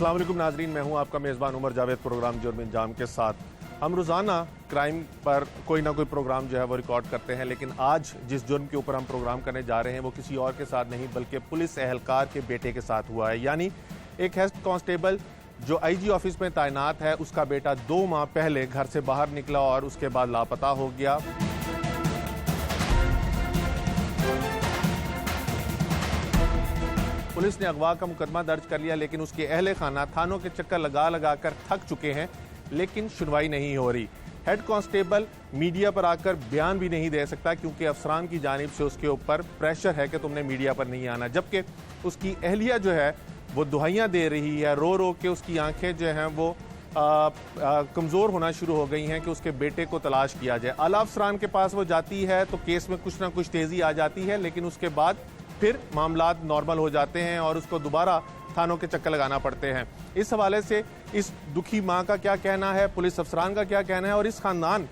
अस्सलाम वालेकुम नाजरीन, मैं हूं आपका मेज़बान उमर जावेद। प्रोग्राम जुर्म अंजाम के साथ हम रोज़ाना क्राइम पर कोई ना कोई प्रोग्राम जो है वो रिकॉर्ड करते हैं, लेकिन आज जिस जुर्म के ऊपर हम प्रोग्राम करने जा रहे हैं वो किसी और के साथ नहीं बल्कि पुलिस एहलकार के बेटे के साथ हुआ है। यानी एक हेड कांस्टेबल जो आईजी ऑफिस में तैनात है, उसका बेटा 2 माह पहले घर से बाहर निकला और उसके बाद लापता हो गया। पुलिस ने अगवा का मुकदमा दर्ज कर लिया, लेकिन उसके अहले खाना थानों के चक्कर लगा लगा कर थक चुके हैं, लेकिन सुनवाई नहीं हो रही। हेड कांस्टेबल मीडिया पर आकर बयान भी नहीं दे सकता क्योंकि अफसरान की जानिब से उसके ऊपर प्रेशर है कि तुमने मीडिया पर नहीं आना, जबकि उसकी अहलिया जो है वो दुहाइयाँ दे रही है, रो रो के उसकी आंखें जो हैं वो कमज़ोर होना शुरू हो गई हैं कि उसके बेटे को तलाश किया जाए। आला अफसरान के पास वो जाती है तो केस में कुछ ना कुछ तेज़ी आ जाती है, लेकिन उसके बाद फिर मामलात नॉर्मल हो जाते हैं और उसको दोबारा थानों के चक्कर लगाना पड़ते हैं। इस हवाले से इस दुखी माँ का क्या कहना है, पुलिस अफसरान का क्या कहना है और इस खानदान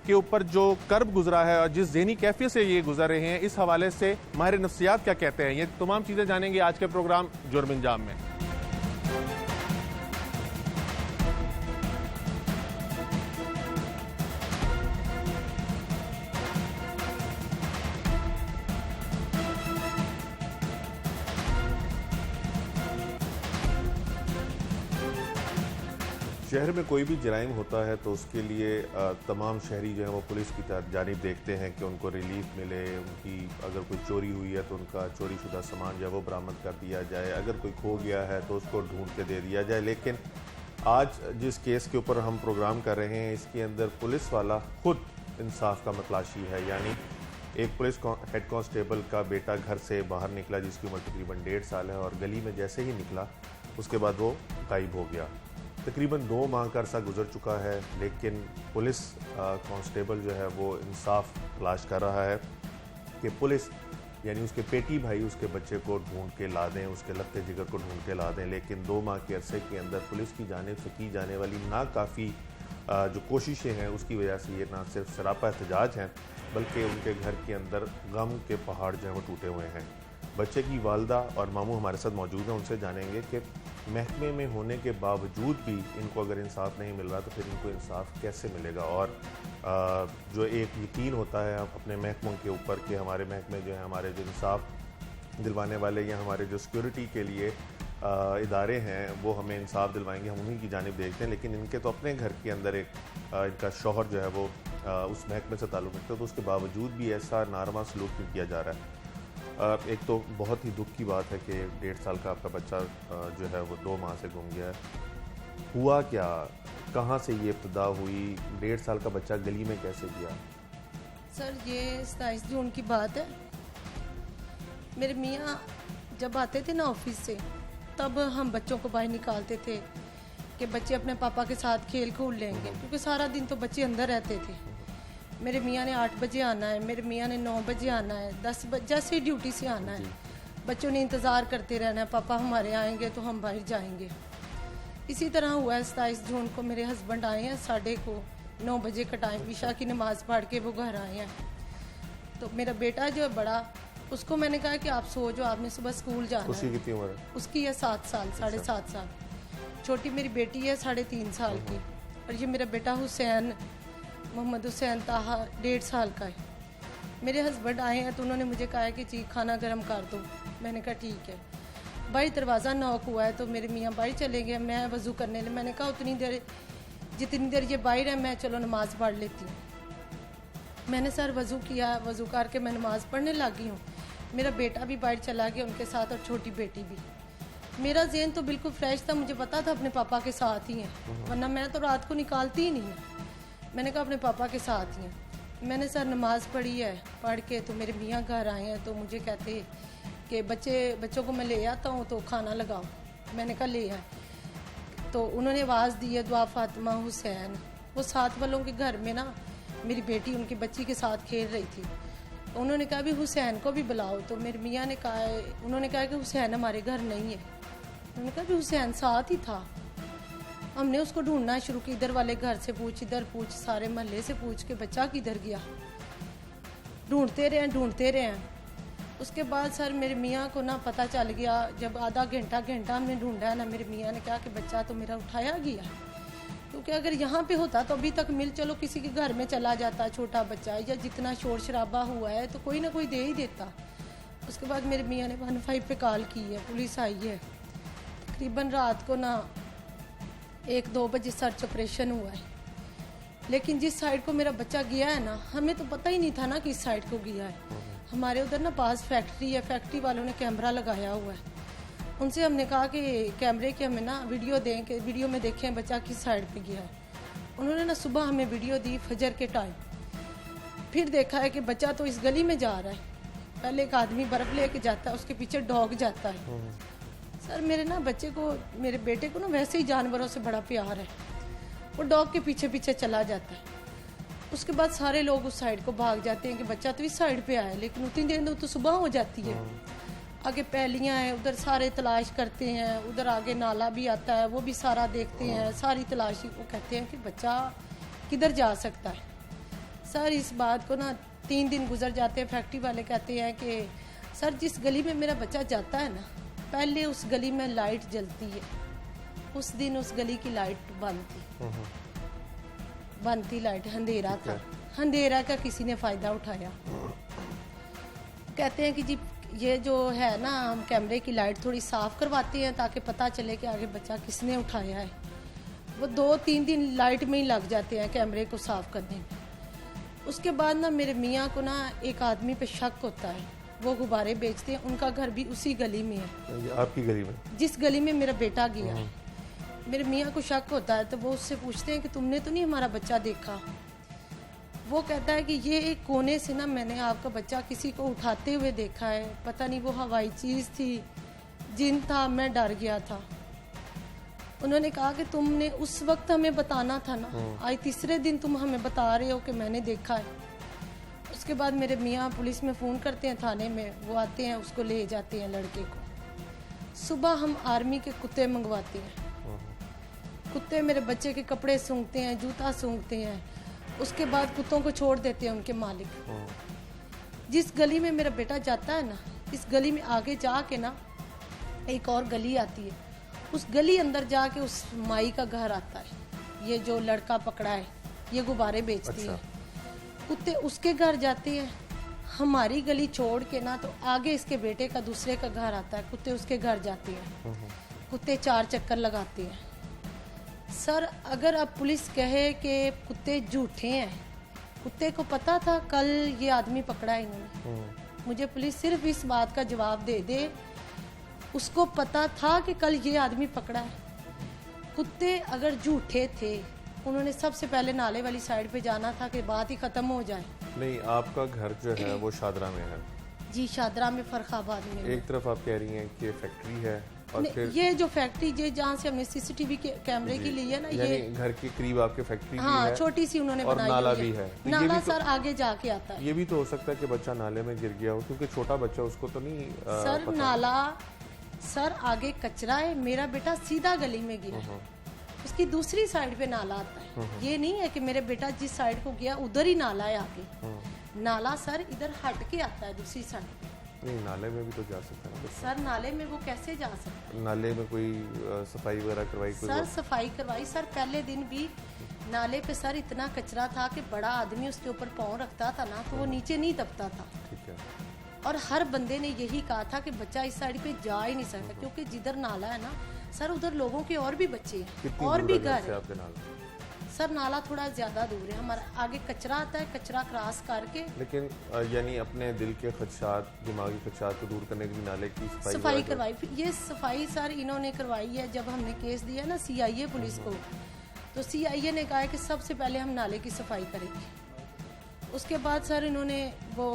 के ऊपर जो कर्ब गुजरा है और जिस ज़हनी कैफियत से ये गुजर रहे हैं, इस हवाले से माहिर नफ्सियात क्या कहते हैं, ये तमाम चीज़ें जानेंगे आज के प्रोग्राम जुर्म अंजाम में। शहर में कोई भी जराइम होता है तो उसके लिए तमाम शहरी जो है वो पुलिस की जानिब देखते हैं कि उनको रिलीफ मिले, उनकी अगर कोई चोरी हुई है तो उनका चोरी शुदा सामान जो है वो बरामद कर दिया जाए, अगर कोई खो गया है तो उसको ढूंढ के दे दिया जाए। लेकिन आज जिस केस के ऊपर हम प्रोग्राम कर रहे हैं इसके अंदर पुलिस वाला खुद इंसाफ का मतलाशी है। यानी एक पुलिस हेड कांस्टेबल का बेटा घर से बाहर निकला जिसकी उम्र तकरीबन 1.5 साल है और गली में जैसे ही निकला उसके बाद वो गायब हो गया। तकरीबन 2 माह का अरसा गुजर चुका है, लेकिन पुलिस कांस्टेबल जो है वो इंसाफ तलाश कर रहा है कि पुलिस यानी उसके पेटी भाई उसके बच्चे को ढूंढ के ला दें, उसके लत्ते जिगर को ढूंढ के ला दें। लेकिन 2 माह के अरसे के अंदर पुलिस की जानिब से की जाने वाली नाकाफ़ी जो कोशिशें हैं उसकी वजह से ये ना सिर्फ सरापा एहतजाज हैं बल्कि उनके घर के अंदर गम के पहाड़ जो हैं वो टूटे हुए हैं। बच्चे की वालदा और मामू हमारे साथ मौजूद हैं, उनसे जानेंगे कि महकमे में होने के बावजूद भी इनको अगर इंसाफ नहीं मिल रहा तो फिर इनको इंसाफ कैसे मिलेगा। और जो एक यकीन होता है अपने महकमों के ऊपर कि हमारे महकमे जो है हमारे जो इंसाफ दिलवाने वाले या हमारे जो सिक्योरिटी के लिए इदारे हैं वो हमें इंसाफ दिलवाएंगे, हम उन्हीं की जानिब देखते हैं। लेकिन इनके तो अपने घर के अंदर एक इनका शौहर जो है वो उस महकमे से ताल्लुक़ रखता है, तो उसके बावजूद भी ऐसा नारमा सलूक क्यों किया जा रहा है। एक तो बहुत ही दुख की बात है कि 1.5 साल का आपका बच्चा जो है वो 2 माह से गुम गया है। हुआ क्या, कहाँ से ये इब्तिदा हुई, 1.5 साल का बच्चा गली में कैसे गया? सर ये 27 जून की बात है। मेरे मियाँ जब आते थे ना ऑफिस से तब हम बच्चों को बाहर निकालते थे कि बच्चे अपने पापा के साथ खेल कूद लेंगे, क्योंकि सारा दिन तो बच्चे अंदर रहते थे। मेरे मियाँ ने 8 बजे आना है, मेरे मियाँ ने 9 बजे आना है, 10 बजे जैसे ही ड्यूटी से आना है। बच्चों ने इंतज़ार करते रहना है, पापा हमारे आएंगे तो हम बाहर जाएंगे। इसी तरह हुआ है 27 जून को मेरे हस्बैंड आए हैं 9:30 बजे का टाइम, ईशा की नमाज़ पढ़ के वो घर आए हैं। तो मेरा बेटा जो है बड़ा, उसको मैंने कहा कि आप सो जाओ, आपने सुबह स्कूल जाना है। उसकी कितनी उम्र है? उसकी है 7 साल, 7.5 साल। छोटी मेरी बेटी है 3.5 साल की, और ये मेरा बेटा हुसैन, मोहम्मद हुसैन ताहा 1.5 साल का है। मेरे हस्बैंड आए हैं तो उन्होंने मुझे कहा है कि जी खाना गर्म कर दो। मैंने कहा ठीक है। भाई दरवाज़ा नॉक हुआ है तो मेरे मियाँ बाहर चले गए, मैं वज़ू करने लगी। मैंने कहा उतनी देर जितनी देर ये बाहर है मैं चलो नमाज़ पढ़ लेती हूँ। मैंने सर वज़ू किया, वज़ू करके मैं नमाज़ पढ़ने लगी हूँ। मेरा बेटा भी बाहर चला गया उनके साथ और छोटी बेटी भी। मेरा ज़हन तो बिल्कुल फ्रेश था, मुझे पता था अपने पापा के साथ ही हैं, वरना मैं तो रात को निकालती ही नहीं है। मैंने कहा अपने पापा के साथ ही हैं। मैंने सर नमाज़ पढ़ी है, पढ़ के तो मेरे मियाँ घर आए हैं तो मुझे कहते कि बच्चों को मैं ले आता हूँ तो खाना लगाओ। मैंने कहा ले आए। तो उन्होंने आवाज़ दी है दुआ फातिमा हुसैन। वो साथ वालों के घर में ना मेरी बेटी उनकी बच्ची के साथ खेल रही थी। उन्होंने कहा भी हुसैन को भी बुलाओ। तो मेरे मियाँ ने कहा, उन्होंने कहा कि हुसैन हमारे घर नहीं है। उन्होंने कहा भी हुसैन साथ ही था। हमने उसको ढूंढना शुरू किया, इधर वाले घर से पूछ, इधर पूछ, सारे मोहल्ले से पूछ के बच्चा किधर गया। ढूंढते रहे। उसके बाद सर मेरे मियाँ को ना पता चल गया, जब आधा घंटा हमने ढूंढा है ना, मेरे मियाँ ने कहा कि बच्चा तो मेरा उठाया गया, क्योंकि अगर यहाँ पे होता तो अभी तक मिल चलो किसी के घर में चला जाता छोटा बच्चा, या जितना शोर शराबा हुआ है तो कोई ना कोई दे ही देता। उसके बाद मेरे मियाँ ने 15 पे कॉल की है, पुलिस आई है। तकरीबन रात को ना 1-2 बजे सर्च ऑपरेशन हुआ है, लेकिन जिस साइड को मेरा बच्चा गया है ना, हमें तो पता ही नहीं था ना कि इस साइड को गया है। हमारे उधर ना पास फैक्ट्री है, फैक्ट्री वालों ने कैमरा लगाया हुआ है। उनसे हमने कहा कि कैमरे की हमें ना वीडियो दें कि वीडियो में देखें बच्चा किस साइड पे गया है। उन्होंने ना सुबह हमें वीडियो दी फजर के टाइम, फिर देखा है कि बच्चा तो इस गली में जा रहा है। पहले एक आदमी बर्फ़ लेके जाता है, उसके पीछे डॉग जाता है। सर मेरे ना बच्चे को, मेरे बेटे को ना वैसे ही जानवरों से बड़ा प्यार है, वो डॉग के पीछे पीछे चला जाता है। उसके बाद सारे लोग उस साइड को भाग जाते हैं कि बच्चा तो इस साइड पे आया, लेकिन उतनी देर तो सुबह हो जाती है। आगे पैलियाँ हैं, उधर सारे तलाश करते हैं, उधर आगे नाला भी आता है, वो भी सारा देखते हैं, सारी तलाशी। वो कहते हैं कि बच्चा किधर जा सकता है। सर इस बात को ना 3 दिन गुजर जाते हैं। फैक्ट्री वाले कहते हैं कि सर जिस गली में मेरा बच्चा जाता है ना, पहले उस गली में लाइट जलती है, उस दिन उस गली की लाइट बंद थी लाइट, अंधेरा था। अंधेरा का किसी ने फ़ायदा उठाया। कहते हैं कि जी ये जो है ना, हम कैमरे की लाइट थोड़ी साफ़ करवाते हैं ताकि पता चले कि आगे बच्चा किसने उठाया है। वो 2-3 दिन लाइट में ही लग जाते हैं कैमरे को साफ़ करने में। उसके बाद ना मेरे मियाँ को ना एक आदमी पे शक होता है, वो गुब्बारे बेचते हैं, उनका घर भी उसी गली में है। आपकी गली में? जिस गली में मेरा बेटा गया है। मेरे मियाँ को शक होता है तो वो उससे पूछते हैं कि तुमने तो नहीं हमारा बच्चा देखा। वो कहता है कि ये एक कोने से ना मैंने आपका बच्चा किसी को उठाते हुए देखा है, पता नहीं वो हवाई चीज़ थी, जिन था, मैं डर गया था। उन्होंने कहा कि तुमने उस वक्त हमें बताना था ना, आज तीसरे दिन तुम हमें बता रहे हो कि मैंने देखा है। उसके बाद मेरे मियाँ पुलिस में फ़ोन करते हैं, थाने में, वो आते हैं, उसको ले जाते हैं लड़के को। सुबह हम आर्मी के कुत्ते मंगवाते हैं, कुत्ते मेरे बच्चे के कपड़े सूंघते हैं, जूता सूंघते हैं। उसके बाद कुत्तों को छोड़ देते हैं उनके मालिक। जिस गली में मेरा बेटा जाता है ना, इस गली में आगे जाके ना एक और गली आती है, उस गली अंदर जाके उस माई का घर आता है। ये जो लड़का पकड़ा है, ये गुब्बारे बेचती है। कुत्ते उसके घर जाते हैं। हमारी गली छोड़ के ना तो आगे इसके बेटे का दूसरे का घर आता है, कुत्ते उसके घर जाते हैं। कुत्ते 4 चक्कर लगाते हैं। सर अगर अब पुलिस कहे कि कुत्ते झूठे हैं, कुत्ते को पता था कल ये आदमी पकड़ा है इन्होंने, मुझे पुलिस सिर्फ इस बात का जवाब दे दे, उसको पता था कि कल ये आदमी पकड़ा है। कुत्ते अगर झूठे थे, उन्होंने सबसे पहले नाले वाली साइड पे जाना था कि बात ही ख़त्म हो जाए। नहीं, आपका घर जो है वो शादरा में है? जी शादरा में, फरखाबाद में। एक तरफ आप कह रही हैं कि फैक्ट्री है, और फिर ये जो फैक्ट्री ये जहाँ से हमने CCTV के कैमरे की ली है ना, ये घर के करीब आपके फैक्ट्री हाँ, है, छोटी सी उन्होंने और बनाई नाला भी है। तो नाला भी सर आगे जाके आता है। ये भी तो हो सकता है कि बच्चा नाले में गिर गया हो, क्योंकि छोटा बच्चा, उसको तो नहीं सर पता। नाला, सर आगे कचरा है, मेरा बेटा सीधा गली में गिरा, उसकी दूसरी साइड पे नाला आता है। ये नहीं है कि मेरे बेटा जिस साइड को गया उधर ही नाला है आगे। नाला सर इधर हट के आता है दूसरी साइड पे। नहीं, नाले में भी तो जा सकता है ना सर। नाले में वो कैसे जा सकता है? नाले में कोई सफाई वगैरह करवाई? सर सफाई करवाई सर, पहले दिन भी नाले पे सर इतना कचरा था कि बड़ा आदमी उसके ऊपर पाँव रखता था ना तो वो नीचे नहीं दबता था। ठीक है। और हर बंदे ने यही कहा था कि बच्चा इस साइड पे जा ही नहीं सकता, क्योंकि जिधर नाला है ना सर, उधर लोगों के और भी बच्चे हैं, और भी घर है। सर नाला थोड़ा ज्यादा दूर है हमारा, आगे कचरा आता है, कचरा क्रॉस करके। लेकिन यानी अपने दिल के खदशात, दिमागी खदशात को दूर करने के लिए नाले की सफाई करवाई। ये सफाई सर इन्होंने करवाई है। जब हमने केस दिया ना CIA पुलिस को, तो CIA ने कहा है कि सबसे पहले हम नाले की सफाई करेंगे। उसके बाद सर इन्होंने वो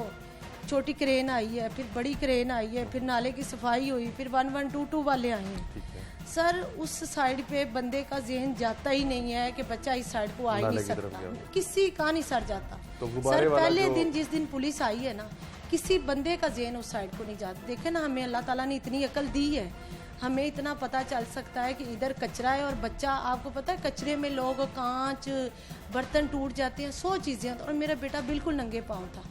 छोटी क्रेन आई है, फिर बड़ी क्रेन आई है, फिर नाले की सफाई हुई, फिर 1122 वाले आए हैं। सर उस साइड पे बंदे का जहन जाता ही नहीं है कि बच्चा इस साइड को आ ही नहीं सकता, किसी का नहीं सर जाता। तो सर पहले दिन जिस दिन पुलिस आई है ना, किसी बंदे का जहन उस साइड को नहीं जाता। देखे ना, हमें अल्लाह ताला ने इतनी अकल दी है, हमें इतना पता चल सकता है कि इधर कचरा है और बच्चा, आपको पता है कचरे में लोग कांच बर्तन टूट जाते हैं, 100 चीज़ें। और मेरा बेटा बिल्कुल नंगे पाँव था,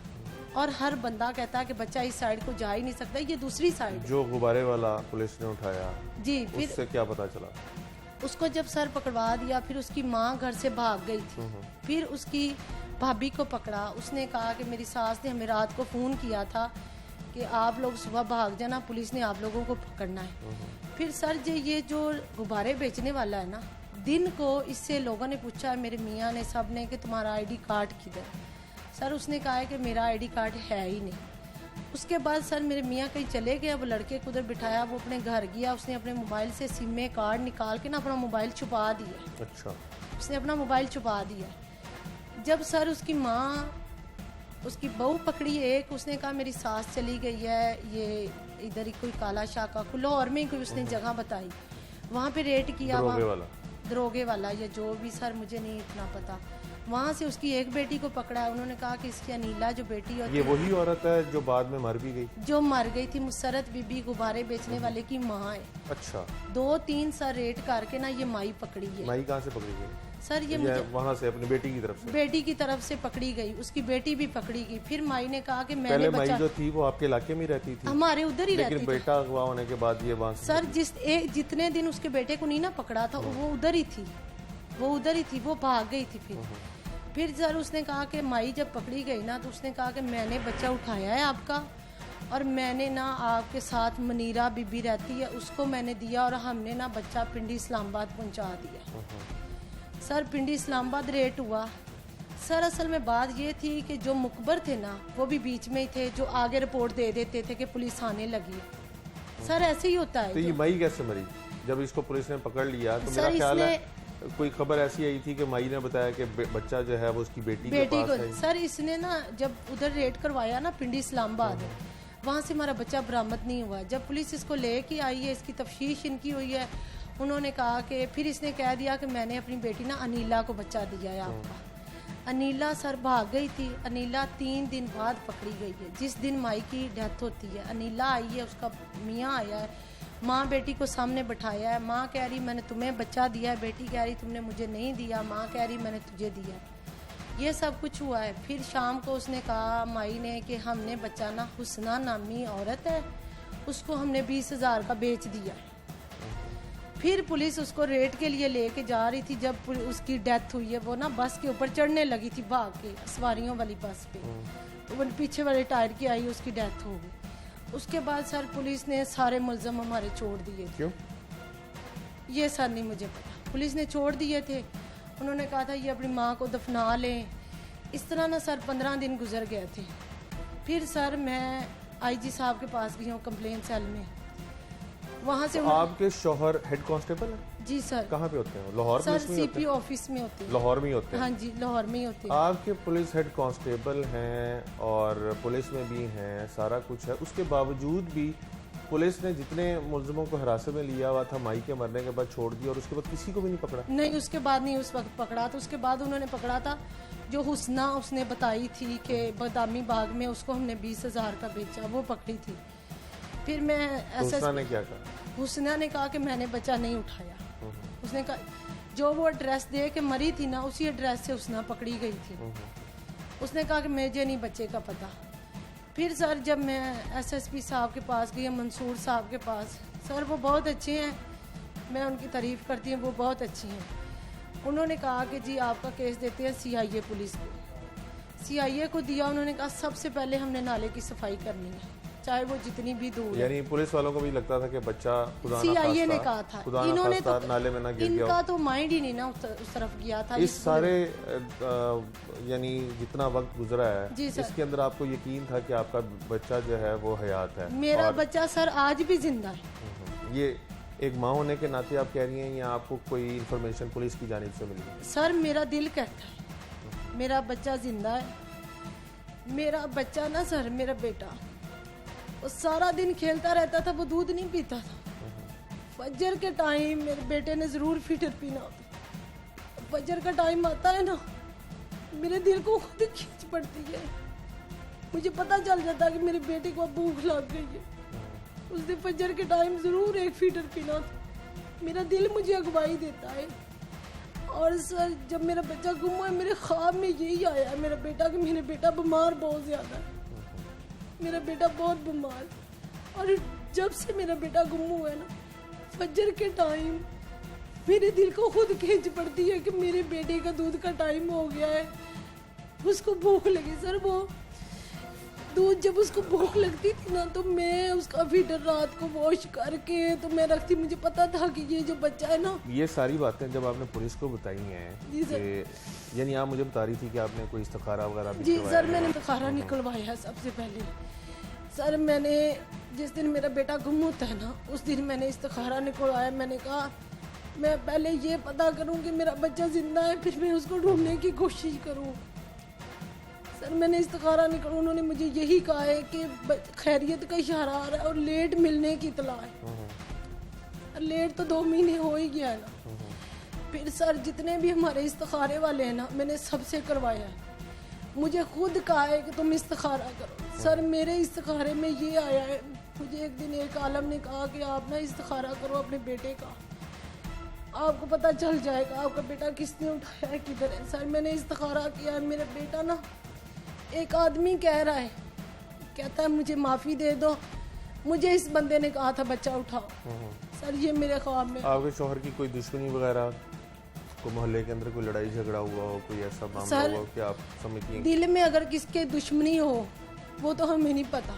और हर बंदा कहता है कि बच्चा इस साइड को जा ही नहीं सकता, ये दूसरी साइड है। जो गुब्बारे वाला पुलिस ने उठाया जी, फिर उससे क्या पता चला? उसको जब सर पकड़वा दिया, फिर उसकी माँ घर से भाग गई थी। फिर उसकी भाभी को पकड़ा, उसने कहा कि मेरी सास ने हमें रात को फ़ोन किया था कि आप लोग सुबह भाग जाना, पुलिस ने आप लोगों को पकड़ना है। फिर सर ये जो गुब्बारे बेचने वाला है ना, दिन को इससे लोगों ने पूछा है, मेरे मियाँ ने, सब ने, कि तुम्हारा आईडी कार्ड किधर? सर उसने कहा है कि मेरा आईडी कार्ड है ही नहीं। उसके बाद सर मेरे मियाँ कहीं चले गए, वो लड़के को उधर बिठाया, वो अपने घर गया, उसने अपने मोबाइल से सिम में कार्ड निकाल के ना अपना मोबाइल छुपा दिया। अच्छा। उसने अपना मोबाइल छुपा दिया। जब सर उसकी माँ, उसकी बहू पकड़ी एक, उसने कहा मेरी सास चली गई है, ये इधर ही कोई काला शाह का लाहौर में कोई उसने जगह बताई, वहाँ पे रेड किया, दरोगे वाला या जो भी, सर मुझे नहीं इतना पता। वहाँ से उसकी एक बेटी को पकड़ा है, उन्होंने कहा कि इसकी अनीला जो बेटी होती है, ये वही औरत है जो बाद में मर भी गई, जो मर गई थी, मुसरत बीबी, गुब्बारे बेचने वाले की माँ है। अच्छा। 2-3 सर रेड करके ना ये माई पकड़ी है। माई कहाँ से पकड़ी गई? सर ये मुझे वहाँ से अपनी बेटी की तरफ से पकड़ी गई, उसकी बेटी भी पकड़ी गई। फिर माई ने कहा कि मैंने माई जो थी वो आपके इलाके में रहती थी? हमारे उधर ही रहती थी। लेकिन बेटा अगवा होने के बाद ये वहाँ से सर जितने दिन उसके बेटे को नहीं ना पकड़ा था, वो उधर ही थी, वो भाग गई थी। फिर सर उसने कहा कि माई जब पकड़ी गई ना, तो उसने कहा कि मैंने बच्चा उठाया है आपका, और मैंने ना आपके साथ मनीरा बीबी रहती है, उसको मैंने दिया, और हमने ना बच्चा पिंडी इस्लामाबाद पहुंचा दिया। सर पिंडी इस्लामाबाद रेट हुआ। सर असल में बात ये थी कि जो मुकबर थे ना, वो भी बीच में ही थे, जो आगे रिपोर्ट दे देते थे कि पुलिस आने लगी। सर ऐसे ही होता है। तो ये माई कैसे मरी? जब इसको पुलिस ने पकड़ लिया तो मेरा ख्याल है कोई खबर ऐसी आई थी कि माई ने बताया कि बच्चा जो है वो उसकी बेटी के पास है। सर इसने ना जब उधर रेड करवाया ना पिंडी इस्लामाबाद, वहाँ से हमारा बच्चा बरामद नहीं हुआ। जब पुलिस इसको लेके आई है, इसकी तफ्तीश इनकी हुई है, उन्होंने कहा कि फिर इसने कह दिया कि मैंने अपनी बेटी ना अनीला को बच्चा दिया है आपका। अनीला सर भाग गई थी। अनीला 3 दिन बाद पकड़ी गई है, जिस दिन माई की डेथ होती है। अनीला आई है, उसका मियाँ आया है, माँ बेटी को सामने बैठाया है। माँ कह रही मैंने तुम्हें बच्चा दिया है, बेटी कह रही तुमने मुझे नहीं दिया, माँ कह रही मैंने तुझे दिया। ये सब कुछ हुआ है। फिर शाम को उसने कहा माई ने कि हमने बच्चा ना, हुस्ना नामी औरत है, उसको हमने 20,000 का बेच दिया। फिर पुलिस उसको रेड के लिए लेके जा रही थी। जब उसकी डेथ हुई है, वो ना बस के ऊपर चढ़ने लगी थी भाग के, सवारियों वाली बस पे, तो वो पीछे वाले टायर की आई, उसकी डेथ हो गई। उसके बाद सर पुलिस ने सारे मुलजम हमारे छोड़ दिए। क्यों? ये सर नहीं मुझे पता, पुलिस ने छोड़ दिए थे। उन्होंने कहा था ये अपनी माँ को दफना लें। इस तरह ना सर 15 दिन गुजर गए थे। फिर सर मैं आईजी साहब के पास गई हूँ कंप्लेन सेल में, वहाँ से। तो आपके शौहर हेड कांस्टेबल हैं? जी सर। कहाँ पे होते हैं? लाहौर सर सीपी ऑफिस में होते हैं। लाहौर में ही होते हैं? हाँ जी, लाहौर में ही होते हैं। आपके पुलिस हेड कांस्टेबल हैं और पुलिस में भी हैं, सारा कुछ है, उसके बावजूद भी पुलिस ने जितने मुलजमों को हिरासत में लिया हुआ था माई के मरने के बाद छोड़ दिया, और उसके बाद किसी को भी नहीं पकड़ा? नहीं, उसके बाद नहीं उस वक्त पकड़ा। तो उसके बाद उन्होंने पकड़ा था जो हुस्ना उसने बताई थी कि बदामी बाग में उसको हमने 20,000 का बेचा, वो पकड़ी थी। फिर मैं हुस्ना ने क्या कहा? हुस्ना ने कहा कि मैंने बच्चा नहीं उठाया। उसने कहा जो वो एड्रेस दे के मरी थी ना, उसी एड्रेस से हुस्ना पकड़ी गई थी। उसने कहा कि मुझे नहीं बच्चे का पता। फिर सर जब मैं एसएसपी साहब के पास गई, मंसूर साहब के पास, सर वो बहुत अच्छे हैं, मैं उनकी तारीफ़ करती हूँ, वो बहुत अच्छी हैं। उन्होंने कहा कि जी आपका केस देते हैं CIA पुलिस को। CIA को दिया। उन्होंने कहा सबसे पहले हमने नाले की सफाई करनी है, चाहे वो जितनी भी दूर। यानी पुलिस वालों को भी लगता था कि बच्चा CIA ने कहा था, इन्होंने तो नाले में ना गिर गया। इनका तो माइंड ही नहीं ना उस तरफ गया था। इस सारे यानी जितना वक्त गुजरा है, इसके अंदर आपको यकीन था कि आपका बच्चा जो है वो हयात है? मेरा बच्चा सर आज भी जिंदा है। ये एक माँ होने के नाते आप कह रही हैं, या आपको कोई इन्फॉर्मेशन पुलिस की जानिब से मिली? सर मेरा दिल कहता है मेरा बच्चा जिंदा है। मेरा बच्चा ना सर, मेरा बेटा, वो सारा दिन खेलता रहता था, वो दूध नहीं पीता था। फजर के टाइम मेरे बेटे ने ज़रूर फीटर पीना होता। फजर का टाइम आता है ना, मेरे दिल को खुद खींच पड़ती है। मुझे पता चल जाता कि मेरे बेटे को भूख लग गई है। उसने फजर के टाइम ज़रूर एक फीटर पीना था। मेरा दिल मुझे अगवाई देता है। और सर जब मेरा बच्चा गुम हुआ, मेरे ख्वाब में यही आया है मेरा बेटा, कि मेरा बेटा बीमार बहुत ज़्यादा है। मेरा बेटा बहुत बीमार, और जब से मेरा बेटा गुम हुआ है ना, फजर के टाइम मेरे दिल को खुद खींच पड़ती है कि मेरे बेटे का दूध का टाइम हो गया है, उसको भूख लगी। सर वो दूध जब उसको भूख लगती थी ना, तो मैं उसका फीडर रात को वॉश करके तो मैं रखती। मुझे पता था कि ये जो बच्चा है ना। ये सारी बातें जब आपने पुलिस को बताई हैं जी सर। कि यानी आप मुझे बता रही थी कि आपने कोई इस्तिखारा वगैरह भी जी करवाया सर, मैंने इस्तिखारा निकलवाया सबसे पहले। सर मैंने जिस दिन मेरा बेटा गुम होता है ना, उस दिन मैंने इस्तिखारा निकलवाया। मैंने कहा मैं पहले ये पता करूं कि मेरा बच्चा जिंदा है, फिर मैं उसको ढूंढने की कोशिश करूं। सर मैंने इस्तिखारा निकल, उन्होंने मुझे यही कहा है कि खैरियत का इशारा आ रहा है और लेट मिलने की इतला है। लेट तो 2 महीने हो ही गया है ना। फिर सर जितने भी हमारे इस्तिखारे वाले हैं ना, मैंने सबसे करवाया है। मुझे खुद कहा है कि तुम इस्तिखारा करो। सर मेरे इस्तिखारे में ये आया है, मुझे एक दिन एक आलम ने कहा कि आप ना इस्तिखारा करो अपने बेटे का, आपको पता चल जाएगा आपका बेटा किसने उठाया है, किधर है। सर मैंने इस्तिखारा किया है, मेरा बेटा ना, एक आदमी कह रहा है, कहता है मुझे माफ़ी दे दो, मुझे इस बंदे ने कहा था बच्चा उठाओ। सर ये मेरे ख्वाब में। आपके शौहर की कोई दुश्मनी वगैरह, को मोहल्ले के अंदर कोई लड़ाई झगड़ा हुआ हो, कोई ऐसा मामला हुआ हो कि आप समझती हैं? दिल में अगर किसके दुश्मनी हो वो तो हमें नहीं पता।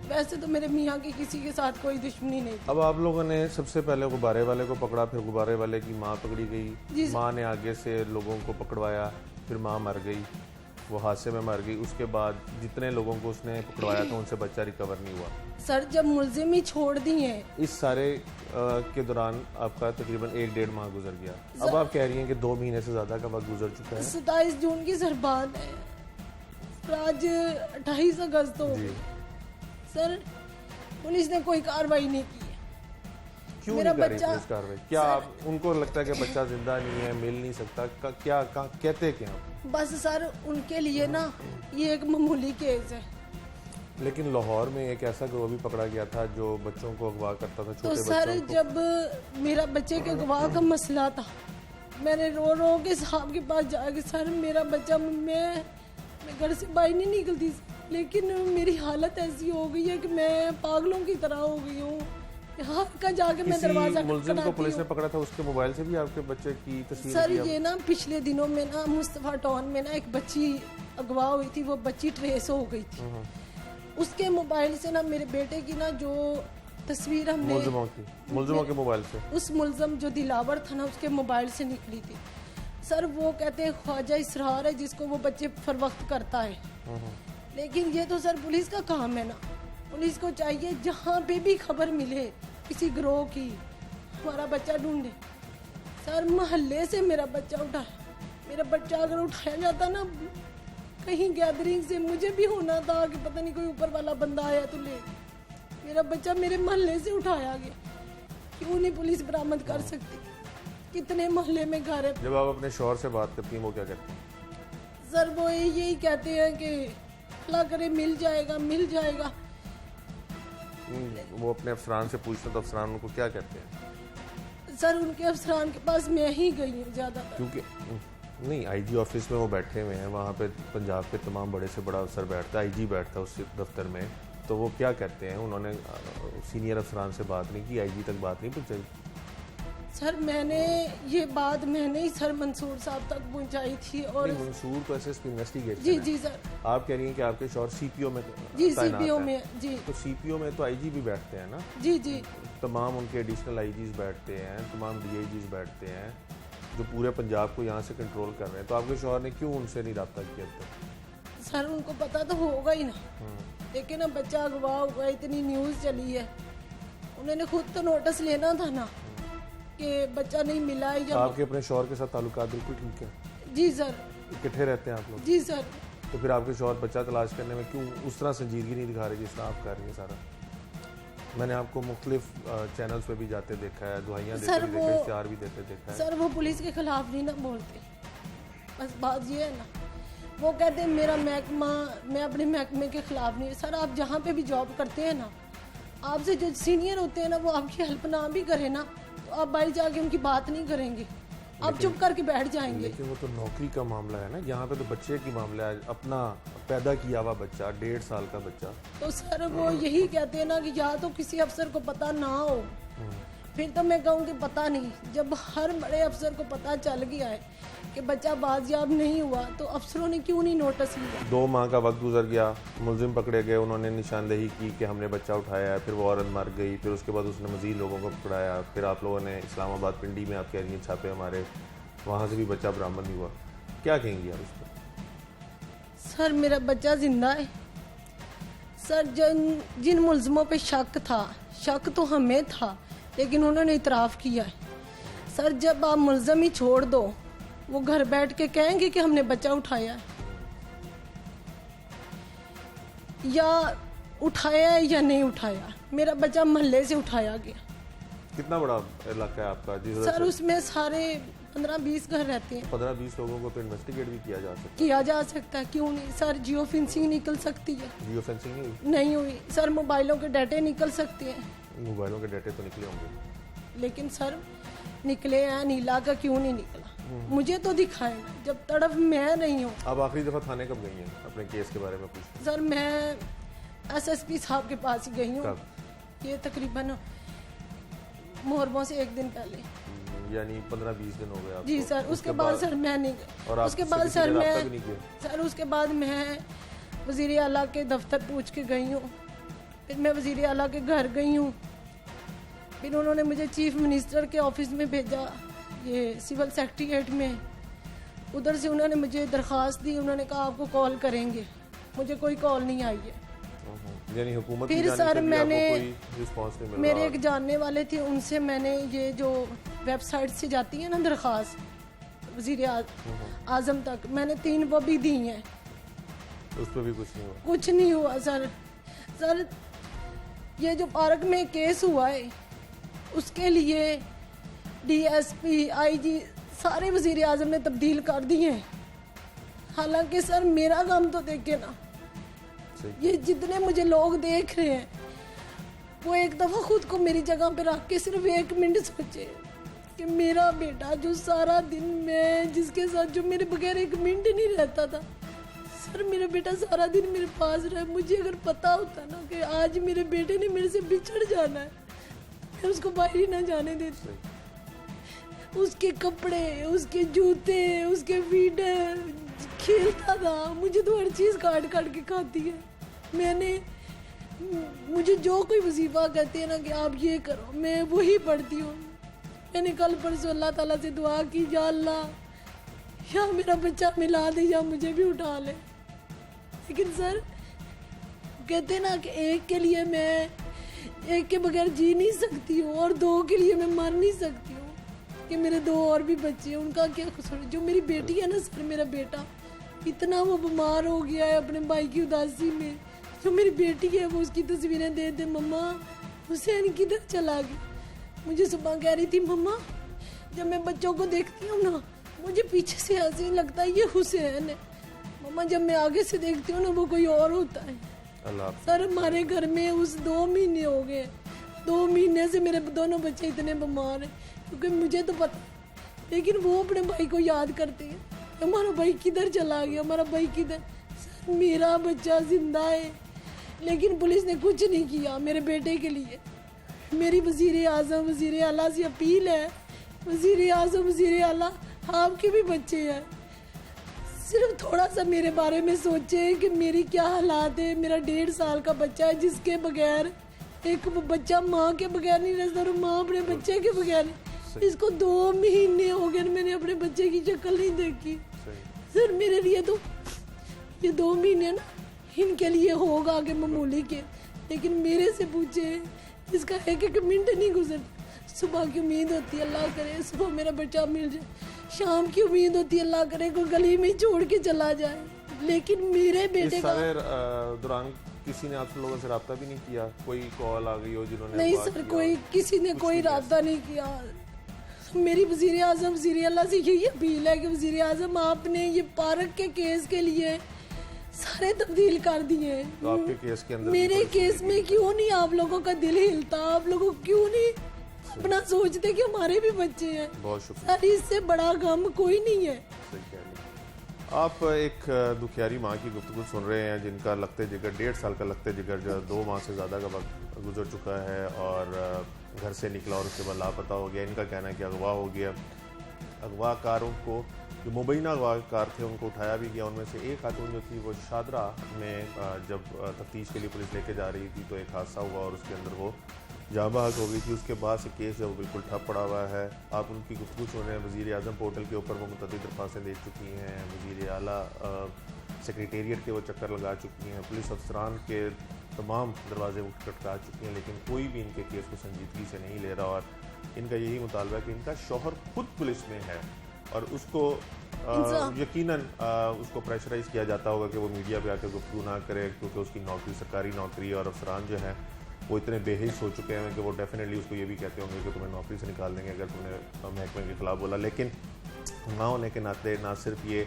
वैसे तो मेरे मियाँ की किसी के साथ कोई दुश्मनी नहीं थी। अब आप लोगों ने सबसे पहले गुब्बारे वाले को पकड़ा, फिर गुब्बारे वाले की माँ पकड़ी गई, माँ ने आगे से लोगों को पकड़वाया, फिर माँ मर गई, वो हादसे में मर गई। उसके बाद जितने लोगों को उसने पकड़वाया था उनसे बच्चा रिकवर नहीं हुआ। सर जब मुलजिम ही छोड़ दी हैं, इस सारे के दौरान आपका तकरीबन 1-1.5 माह गुजर गया। अब आप कह रही हैं कि 2 महीने से ज्यादा का वक्त गुजर चुका है। 27 जून की सर बात है, आज 28 अगस्त हो गई। सर पुलिस ने कोई कार्रवाई नहीं की। क्यों नहीं कर रही पुलिस कार्रवाई? क्या आप उनको लगता है कि बच्चा जिंदा नहीं है, मिल नहीं सकता? क्या कहते क्या? बस सर उनके लिए ना ये एक मामूली केस है। लेकिन लाहौर में एक ऐसा गिरोह भी पकड़ा गया था जो बच्चों को अगवा करता था, छोटे तो सर जब मेरा बच्चे के अगवा का मसला था, मैंने रो रो के साहब के पास जाके, सर मेरा बच्चा, मैं घर से बाहर नहीं निकलती, लेकिन मेरी हालत ऐसी हो गई है कि मैं पागलों की तरह हो गई हूँ। यहाँ का जाके मैं दरवाजा मुलजिम को पुलिस ने पकड़ा था, उसके मोबाइल से भी आपके बच्चे की तस्वीर? सर ये ना पिछले दिनों में ना मुस्तफा टाउन में ना एक बच्ची अगवा हुई थी, वो बच्ची ट्रेस हो गई थी। उसके मोबाइल से ना मेरे बेटे की ना जो तस्वीर हमने मुलजिमों के मोबाइल से, उस मुलजिम जो दिलावर था ना उसके मोबाइल से निकली थी। सर वो कहते हैं ख्वाजा इसरार है जिसको वो बच्चे फरवख्त करता है। लेकिन ये तो सर पुलिस का काम है ना, पुलिस को चाहिए जहाँ पे भी खबर मिले किसी गिरोह की, हमारा बच्चा ढूंढे। सर मोहल्ले से मेरा बच्चा उठा, मेरा बच्चा अगर उठाया जाता ना कहीं गैदरिंग से, मुझे भी होना था कि पता नहीं कोई ऊपर वाला बंदा आया तो ले, मेरा बच्चा मेरे मोहल्ले से उठाया गया। क्यों नहीं पुलिस बरामद कर सकती? कितने मोहल्ले में घर है। जब आप अपने शौहर से बात करती हैं वो क्या कहते हैं? सर वो यही कहते हैं कि अल्लाह करे मिल जाएगा, मिल जाएगा। वो अपने अफसरान से पूछते तो अफसरान उनको क्या कहते हैं? सर उनके अफसरान के पास मैं ही गई हूँ ज़्यादातर। क्योंकि नहीं, आईजी ऑफिस में वो बैठे हुए हैं, वहाँ पे पंजाब के तमाम बड़े से बड़ा अफसर बैठता है, आईजी बैठता है उस दफ्तर में, तो वो क्या कहते हैं? उन्होंने सीनियर अफसरान से बात नहीं की, आईजी तक बात नहीं पहुँचाई? सर मैंने ये बात मैंने ही सर मंसूर साहब तक पहुंचाई थी। और मंसूर तो एसएसपी इन्वेस्टिगेशन जी जी सर। आप कह रही हैं कि आपके शौहर सीपीओ में जी सीपीओ में जी, तो सीपीओ में तो आईजी भी बैठते हैं ना? जी जी, तमाम उनके एडिशनल आईजीज बैठते हैं, तमाम डीआईजीज बैठते हैं जो पूरे पंजाब को यहाँ से कंट्रोल कर रहे हैं। तो आपके शौहर ने क्यों उनसे नहीं रब्ता किया तक? सर उनको पता तो होगा ही ना, लेकिन अब बच्चा अगवा हुआ, इतनी न्यूज़ चली है, उन्होंने खुद तो नोटिस लेना था ना कि बच्चा नहीं मिला है। या आपके अपने शौहर के साथ ताल्लुकात बिल्कुल ठीक है? जी सर। इकट्ठे रहते हैं आप लोग? जी सर। तो फिर आपके शौहर बच्चा तलाश करने में क्यों उस तरह संजीदगी नहीं दिखा रहे जिस तरह आप कर रही हैं सारा? मैंने आपको मुख्तलिफ चैनल्स पे भी जाते देखा है, दुआइयाँ देते भी देखा है, इश्तिहार भी देते देखा है। सर वो पुलिस के खिलाफ नहीं ना बोलते, बस बात ये है ना, वो कहते हैं मेरा महकमा, मैं अपने महकमे के खिलाफ नहीं। सर आप जहाँ पे भी जॉब करते हैं ना, आपसे जो सीनियर होते हैं ना, वो आपकी हेल्प ना भी करे ना, तो आप बाहर जाके उनकी बात नहीं करेंगे, आप चुप करके बैठ जाएंगे। लेकिन वो तो नौकरी का मामला है ना, यहाँ पे तो बच्चे की मामला है, अपना पैदा किया हुआ बच्चा, 1.5 साल का बच्चा। तो सर वो यही कहते हैं ना कि या तो किसी अफसर को पता ना हो, फिर तो मैं कहूँगी पता नहीं। जब हर बड़े अफसर को पता चल गया है कि बच्चा बाजियाब नहीं हुआ, तो अफसरों ने क्यों नहीं नोटिस लिया? 2 माह का वक्त गुजर गया, मुलजिम पकड़े गए, उन्होंने निशानदेही की कि हमने बच्चा उठाया है, फिर वो औरत मर गई, फिर उसके बाद उसने मज़ीद लोगों को पकड़ाया, फिर आप लोगों ने इस्लामाबाद पिंडी में आप कह रही हैं छापे हमारे, वहाँ से भी बच्चा बरामद नहीं हुआ। क्या कहेंगी आप इस पर? सर मेरा बच्चा जिंदा है सर। जिन मुलजमों पे शक था, शक तो हमें था, लेकिन उन्होंने इतराफ़ किया है। सर जब आप मुलजम ही छोड़ दो, वो घर बैठ के कहेंगे कि हमने बच्चा उठाया है, या उठाया है या नहीं उठाया। मेरा बच्चा मोहल्ले से उठाया गया। कितना बड़ा इलाका है आपका? जिस सर उसमें सारे 15-20 घर रहते हैं। 15-20 लोगों को तो इन्वेस्टिगेट भी किया जा सकता है, क्यों नहीं सर? जियो फेंसिंग निकल सकती है। जियो फेंसिंग नहीं हुई सर। मोबाइलों के डाटे निकल सकते हैं। मोबाइलों के डाटे तो निकले होंगे, लेकिन सर निकले हैं, नीला का क्यों नहीं निकला? मुझे तो दिखाए ना, जब तड़प मैं नहीं हूँ। अब आखिरी दफ़ा थाने कब गई हैं अपने केस के बारे में पूछते? सर मैं SSP साहब के पास ही गई हूँ। ये तकरीबन मुहर्रम से 1 दिन पहले, यानी 15-20 दिन हो गए आपको? जी सर। उसके बाद सर मैं नहीं गई। और उसके बाद सर मैं सर उसके बाद मैं वज़ीर आला के दफ्तर पूछ के गई हूँ, फिर मैं वज़ीर आला के घर गई हूँ, फिर उन्होंने मुझे चीफ मिनिस्टर के ऑफिस में भेजा, ये सिविल सेक्रेटरीट में। उधर से उन्होंने मुझे दरख्वास्त दी, उन्होंने कहा आपको कॉल करेंगे। मुझे कोई कॉल नहीं आई है। यानी हुकूमत फिर की जानिब सर से भी मैंने आपको कोई रिस्पांस नहीं मिल मेरे रहा? एक जानने वाले थे, उनसे मैंने ये जो वेबसाइट से जाती है ना दरख्वास्त वज़ीर आज़म तक, मैंने 3 वो भी दी हैं। उस पर भी कुछ नहीं हुआ? कुछ नहीं हुआ सर। सर ये जो पार्क में केस हुआ है, उसके लिए DSP IG सारे वज़ीर आज़म ने तब्दील कर दिए हैं। हालांकि सर मेरा काम तो देखे ना, ये जितने मुझे लोग देख रहे हैं, वो एक दफ़ा खुद को मेरी जगह पे रख के सिर्फ 1 मिनट सोचे कि मेरा बेटा जो सारा दिन मैं जिसके साथ जो मेरे बगैर 1 मिनट नहीं रहता था, सर मेरा बेटा सारा दिन मेरे पास रहा। मुझे अगर पता होता ना कि आज मेरे बेटे ने मेरे से बिछड़ जाना है, मैं उसको बाहर ही ना जाने देती। उसके कपड़े, उसके जूते, उसके फीडर, खेलता था। मुझे तो हर चीज़ काट काट के खाती है। मुझे जो कोई वजीफा कहते हैं ना कि आप ये करो, मैं वही पढ़ती हूँ। मैंने कल परसों अल्लाह ताला से दुआ की, या अल्लाह या मेरा बच्चा मिला दे या मुझे भी उठा ले। लेकिन सर कहते हैं ना कि एक के लिए मैं एक के बगैर जी नहीं सकती हूँ, और 2 के लिए मैं मर नहीं सकती हूँ, कि मेरे 2 और भी बच्चे हैं, उनका क्या कसूर? जो मेरी बेटी है ना सर, मेरा बेटा इतना वो बीमार हो गया है अपने भाई की उदासी में। जो मेरी बेटी है वो उसकी तस्वीरें दे दे, मम्मा हुसैन किधर चला गया? मुझे सुबह कह रही थी, मम्मा जब मैं बच्चों को देखती हूँ ना, मुझे पीछे से ऐसे लगता है ये हुसैन है। मम्मा जब मैं आगे से देखती हूँ ना, वो कोई और होता है। सर हमारे घर में उस 2 महीने हो गए, 2 महीने से मेरे दोनों बच्चे इतने बीमार हैं, क्योंकि मुझे तो पता, लेकिन वो अपने भाई को याद करते हैं, हमारा भाई किधर चला गया, हमारा भाई किधर। सर मेरा बच्चा जिंदा है, लेकिन पुलिस ने कुछ नहीं किया मेरे बेटे के लिए। मेरी वज़ीर आज़म वज़ीर आला से अपील है, वज़ीर आज़म वज़ीर आला आपके भी बच्चे हैं, सिर्फ थोड़ा सा मेरे बारे में सोचें कि मेरी क्या हालात है। मेरा 1.5 साल का बच्चा है, जिसके बगैर एक बच्चा माँ के बगैर नहीं रहता, और माँ अपने बच्चे के बगैर नहीं। इसको 2 महीने हो गए, मैंने अपने बच्चे की शक्ल नहीं देखी। सर मेरे लिए तो ये 2 महीने ना इनके लिए होगा आगे मामूली के, लेकिन मेरे से पूछे इसका 1 मिनट नहीं गुजरता। सुबह की उम्मीद होती है अल्लाह करे सुबह मेरा बच्चा मिल जाए, शाम की उम्मीद होती है अल्लाह करे कोई गली में छोड़ के चला जाए, लेकिन मेरे बेटे का दौरान किसी ने आप लोगों से रब्ता भी नहीं किया? कोई कॉल आ गई हो जिन्होंने? नहीं सर, कोई किसी ने कोई रब्ता नहीं किया। मेरी वज़ीर आज़म वज़ीर आला से यही अपील है कि वज़ीर आज़म आपने ये पार्क के केस के लिए सारे तब्दील कर दिए। तो आपके केस के अंदर मेरे केस में क्यों नहीं आप लोगों का दिल हिलता? आप लोगों क्यों नहीं अपना सोचते कि हमारे भी बच्चे हैं। बहुत शुक्रिया। सर इससे बड़ा गम कोई नहीं है। सही कह रही हैं। आप एक दुखियारी माँ की गुफ्तगू सुन रहे हैं जिनका लगते जिगर 1.5 साल का लगते जिगर जो 2 माह से ज़्यादा का वक्त गुजर चुका है और घर से निकला और उसके बाद लापता हो गया। इनका कहना है कि अगवा हो गया। अगवाकारों को जो मुबैना अगवाकार थे उनको उठाया भी गया। उनमें से एक खातून जो थी वो शादरा में जब तफ्तीश के लिए पुलिस लेके जा रही थी तो एक हादसा हुआ और उसके अंदर वो जाँ बहक हो गई थी। उसके बाद से केस जो बिल्कुल ठप पड़ा हुआ है। आप उनकी गुफ्तगू सुन रहे हैं। वज़ीर आज़म पोर्टल के ऊपर वो मुतअद्दिद दरख्वास्तें दे चुकी हैं। वज़ीर आला सेक्रेटेरिएट के वो चक्कर लगा चुकी हैं। पुलिस अफसरान के तमाम दरवाजे वो खटखटा चुकी हैं, लेकिन कोई भी इनके केस को संजीदगी से नहीं ले रहा। और इनका यही मुतालबा है कि इनका शौहर खुद पुलिस में है और उसको यकीनन उसको प्रेशराइज किया जाता होगा कि वो मीडिया पे आकर गुफ्तगू ना करे, क्योंकि उसकी नौकरी सरकारी नौकरी है और अफसरान जो हैं वो इतने बेहिस हो चुके हैं कि वो डेफिनेटली उसको ये भी कहते होंगे कि तुम्हें नौकरी से निकाल देंगे अगर तुमने महकमे के खिलाफ बोला। लेकिन ना होने के नाते ना सिर्फ ये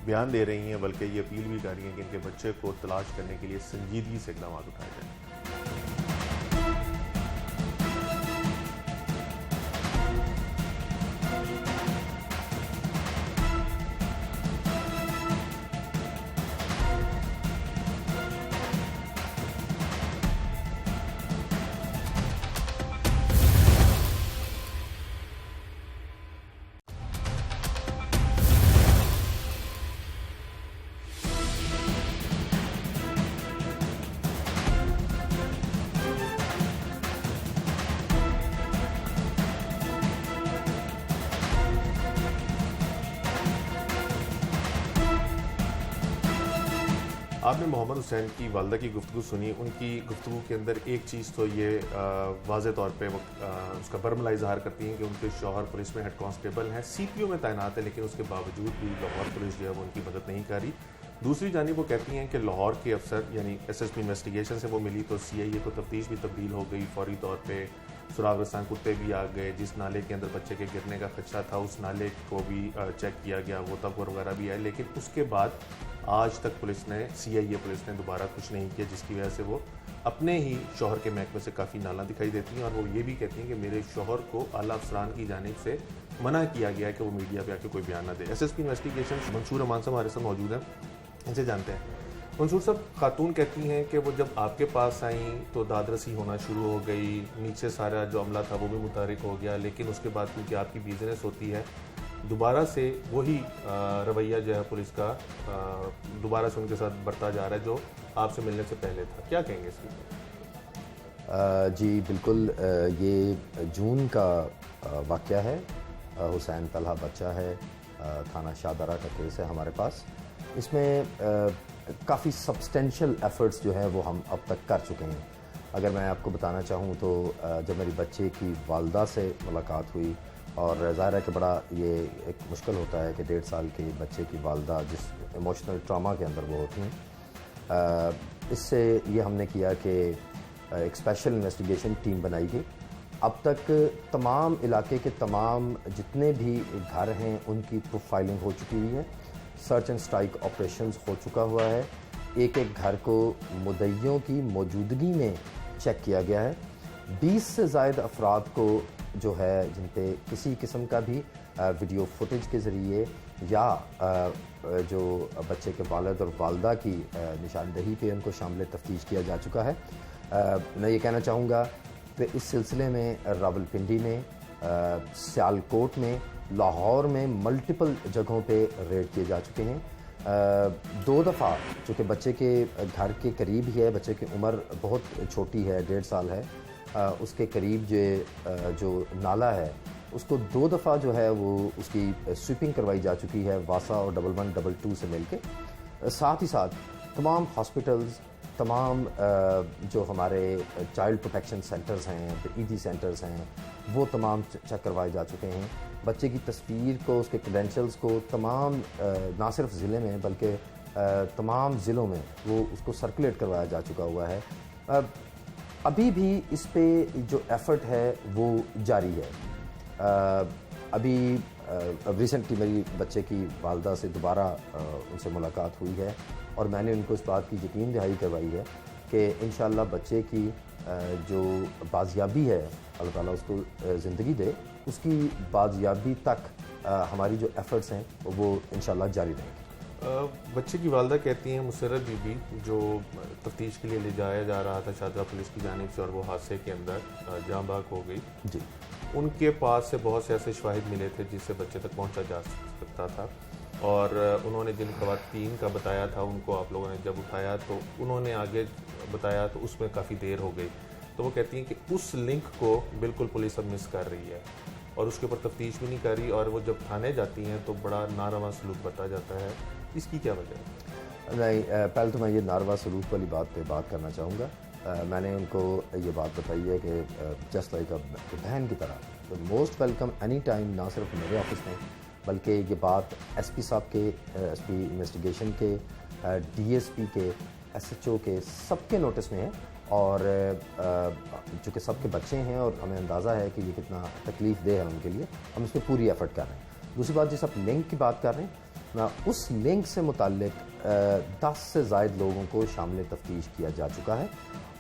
बयान दे रही हैं बल्कि ये अपील भी कर रही हैं कि इनके बच्चे को तलाश करने के लिए संजीदगी से इकदाम उठाए जाएँ। आपने मोहम्मद हुसैन की वालदा की गुफ्तगू सुनी। उनकी गुफ्तगू के अंदर एक चीज़ तो ये वाज़े तौर पे वो उसका बरमला इजहार करती हैं कि उनके शौहर पुलिस में हेड कांस्टेबल हैं, CPO में तैनात है, लेकिन उसके बावजूद भी लाहौर पुलिस जो है वो उनकी मदद नहीं कर रही। दूसरी जानिब वो कहती हैं कि लाहौर के अफसर यानी SSP इन्वेस्टिगेशन से वो मिली तो CIA को तफ्तीश भी तब्दील हो गई। फौरी तौर पर सुराग रसान कुत्ते भी आ गए। जिस नाले के अंदर बच्चे के गिरने का खदशा था उस नाले को भी चेक किया गया, वो तब वगैरह भी आए। लेकिन उसके बाद आज तक पुलिस ने CIA पुलिस ने दोबारा कुछ नहीं किया, जिसकी वजह से वो अपने ही शौहर के महकमे से काफ़ी नाला दिखाई देती हैं। और वो ये भी कहती हैं कि मेरे शौहर को आला अफसरान की जानिब से मना किया गया है कि वो मीडिया पे आके कोई बयान ना दे। SSP इन्वेस्टिगेशन मंसूर अमान साहब हमारे साथ मौजूद हैं, इनसे जानते हैं। मंसूर साहब, खातून कहती हैं कि वो जब आपके पास आई तो दादरसी होना शुरू हो गई, नीचे सारा जो अमला था वो भी मुतारिक हो गया, लेकिन उसके बाद क्योंकि आपकी बिजनेस होती है दोबारा से वही रवैया जो है पुलिस का दोबारा से उनके साथ बढ़ता जा रहा है जो आपसे मिलने से पहले था। क्या कहेंगे इसकी? जी बिल्कुल, ये जून का वाक़या है। हुसैन तलहा बच्चा है, थाना शाहदरा का केस है हमारे पास। इसमें काफ़ी सब्सटेंशियल एफ़र्ट्स जो हैं वो हम अब तक कर चुके हैं। अगर मैं आपको बताना चाहूँ तो जब मेरी बच्चे की वालदा से मुलाकात हुई, और ज़ाहिर है कि बड़ा ये एक मुश्किल होता है कि 1.5 साल के बच्चे की वालदा जिस इमोशनल ट्रामा के अंदर वो होती हैं, इससे ये हमने किया कि एक स्पेशल इन्वेस्टिगेशन टीम बनाई गई। अब तक तमाम इलाके के तमाम जितने भी घर हैं उनकी प्रोफाइलिंग हो चुकी हुई है। सर्च एंड स्ट्राइक ऑपरेशंस हो चुका हुआ है। एक एक घर को मुद्दइयों की मौजूदगी में चेक किया गया है। 20 से ज़ायद अफराद को जो है जिन पे किसी किस्म का भी वीडियो फुटेज के ज़रिए या जो बच्चे के वालिद और वालदा की निशानदही पे उनको शामिल तफ्तीश किया जा चुका है। मैं ये कहना चाहूँगा कि इस सिलसिले में रावलपिंडी में, सियालकोट में, लाहौर में मल्टीपल जगहों पे रेड किए जा चुके हैं। 2 दफ़ा चूँकि बच्चे के घर के करीब ही है, बच्चे की उम्र बहुत छोटी है, 1.5 साल है, उसके करीब जो नाला है उसको 2 दफ़ा जो है वो उसकी स्वीपिंग करवाई जा चुकी है वासा और 1122 से मिलके। साथ ही साथ तमाम हॉस्पिटल्स, तमाम जो हमारे चाइल्ड प्रोटेक्शन सेंटर्स हैं, ED सेंटर्स हैं, वो तमाम चेक करवाए जा चुके हैं। बच्चे की तस्वीर को, उसके क्रेडेंशियल्स को तमाम ना सिर्फ ज़िले में बल्कि तमाम ज़िलों में वो उसको सर्कुलेट करवाया जा चुका हुआ है। अभी भी इस पे जो एफ़र्ट है वो जारी है। अभी रिसेंटली मेरी बच्चे की वालदा से दोबारा उनसे मुलाकात हुई है और मैंने उनको इस बात की यकीन दहाई करवाई है कि इंशाअल्लाह बच्चे की जो बाजियाबी है अल्लाह ताला उसको ज़िंदगी दे, उसकी बाजियाबी तक हमारी जो एफ़र्ट्स हैं वो इंशाल्लाह जारी रहेंगे। बच्चे की वालदा कहती हैं मुसर्रत बीबी, जो तफ्तीश के लिए ले जाया जा रहा था शादरा पुलिस की जानिब से और वो हादसे के अंदर जाँ बाग हो गई जी, उनके पास से बहुत से ऐसे शवाहिद मिले थे जिससे बच्चे तक पहुंचा जा सकता था, और उन्होंने जिन ख़वातीन का बताया था उनको आप लोगों ने जब उठाया तो उन्होंने आगे बताया तो उसमें काफ़ी देर हो गई। तो वो कहती हैं कि उस लिंक को बिल्कुल पुलिस अब मिस कर रही है और उसके ऊपर तफ्तीश भी नहीं कर रही, और वो जब थाने जाती हैं तो बड़ा नारवा सलूक बरता जाता है। इसकी क्या वजह है? नहीं, पहले तो मैं ये नारवा सलूक वाली बात पे बात करना चाहूँगा। मैंने उनको ये बात बताई है कि जस्ट लाइक अ बहन की तरह, तो मोस्ट वेलकम एनी टाइम, ना सिर्फ मेरे ऑफिस में बल्कि ये बात एसपी साहब के, एसपी इन्वेस्टिगेशन के, डीएसपी के, एसएचओ के, सबके नोटिस में है। और चूँकि सबके बच्चे हैं और हमें अंदाज़ा है कि ये कितना तकलीफ़ दे है उनके लिए, हम इस पर पूरी एफर्ट कर रहे हैं। दूसरी बात, जिस आप लिंक की बात कर रहे हैं ना, उस लिंक से मुताल्लिक 10 से ज़ायद लोगों को शामिल तफ्तीश किया जा चुका है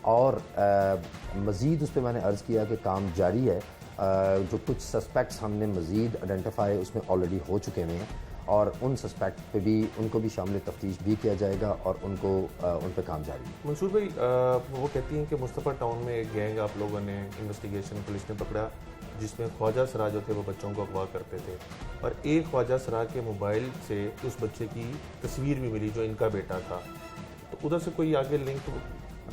और मज़ीद उस पर मैंने अर्ज़ किया कि काम जारी है। जो कुछ सस्पेक्ट्स हमने मज़ीद आइडेंटिफाई उसमें ऑलरेडी हो चुके हुए हैं और उन सस्पेक्ट पे भी उनको भी शामिल तफ्तीश भी किया जाएगा और उनको उन पर काम जारी है। मंसूर भाई, वो कहती हैं कि मुस्तफ़ा टाउन में एक गैंग आप लोगों ने इन्वेस्टिगेशन पुलिस ने पकड़ा जिसमें ख्वाजा सरा जो थे वो बच्चों को अगवा करते थे, और एक ख्वाजा सरा के मोबाइल से उस बच्चे की तस्वीर भी मिली जो इनका बेटा था, तो उधर से कोई आगे लिंक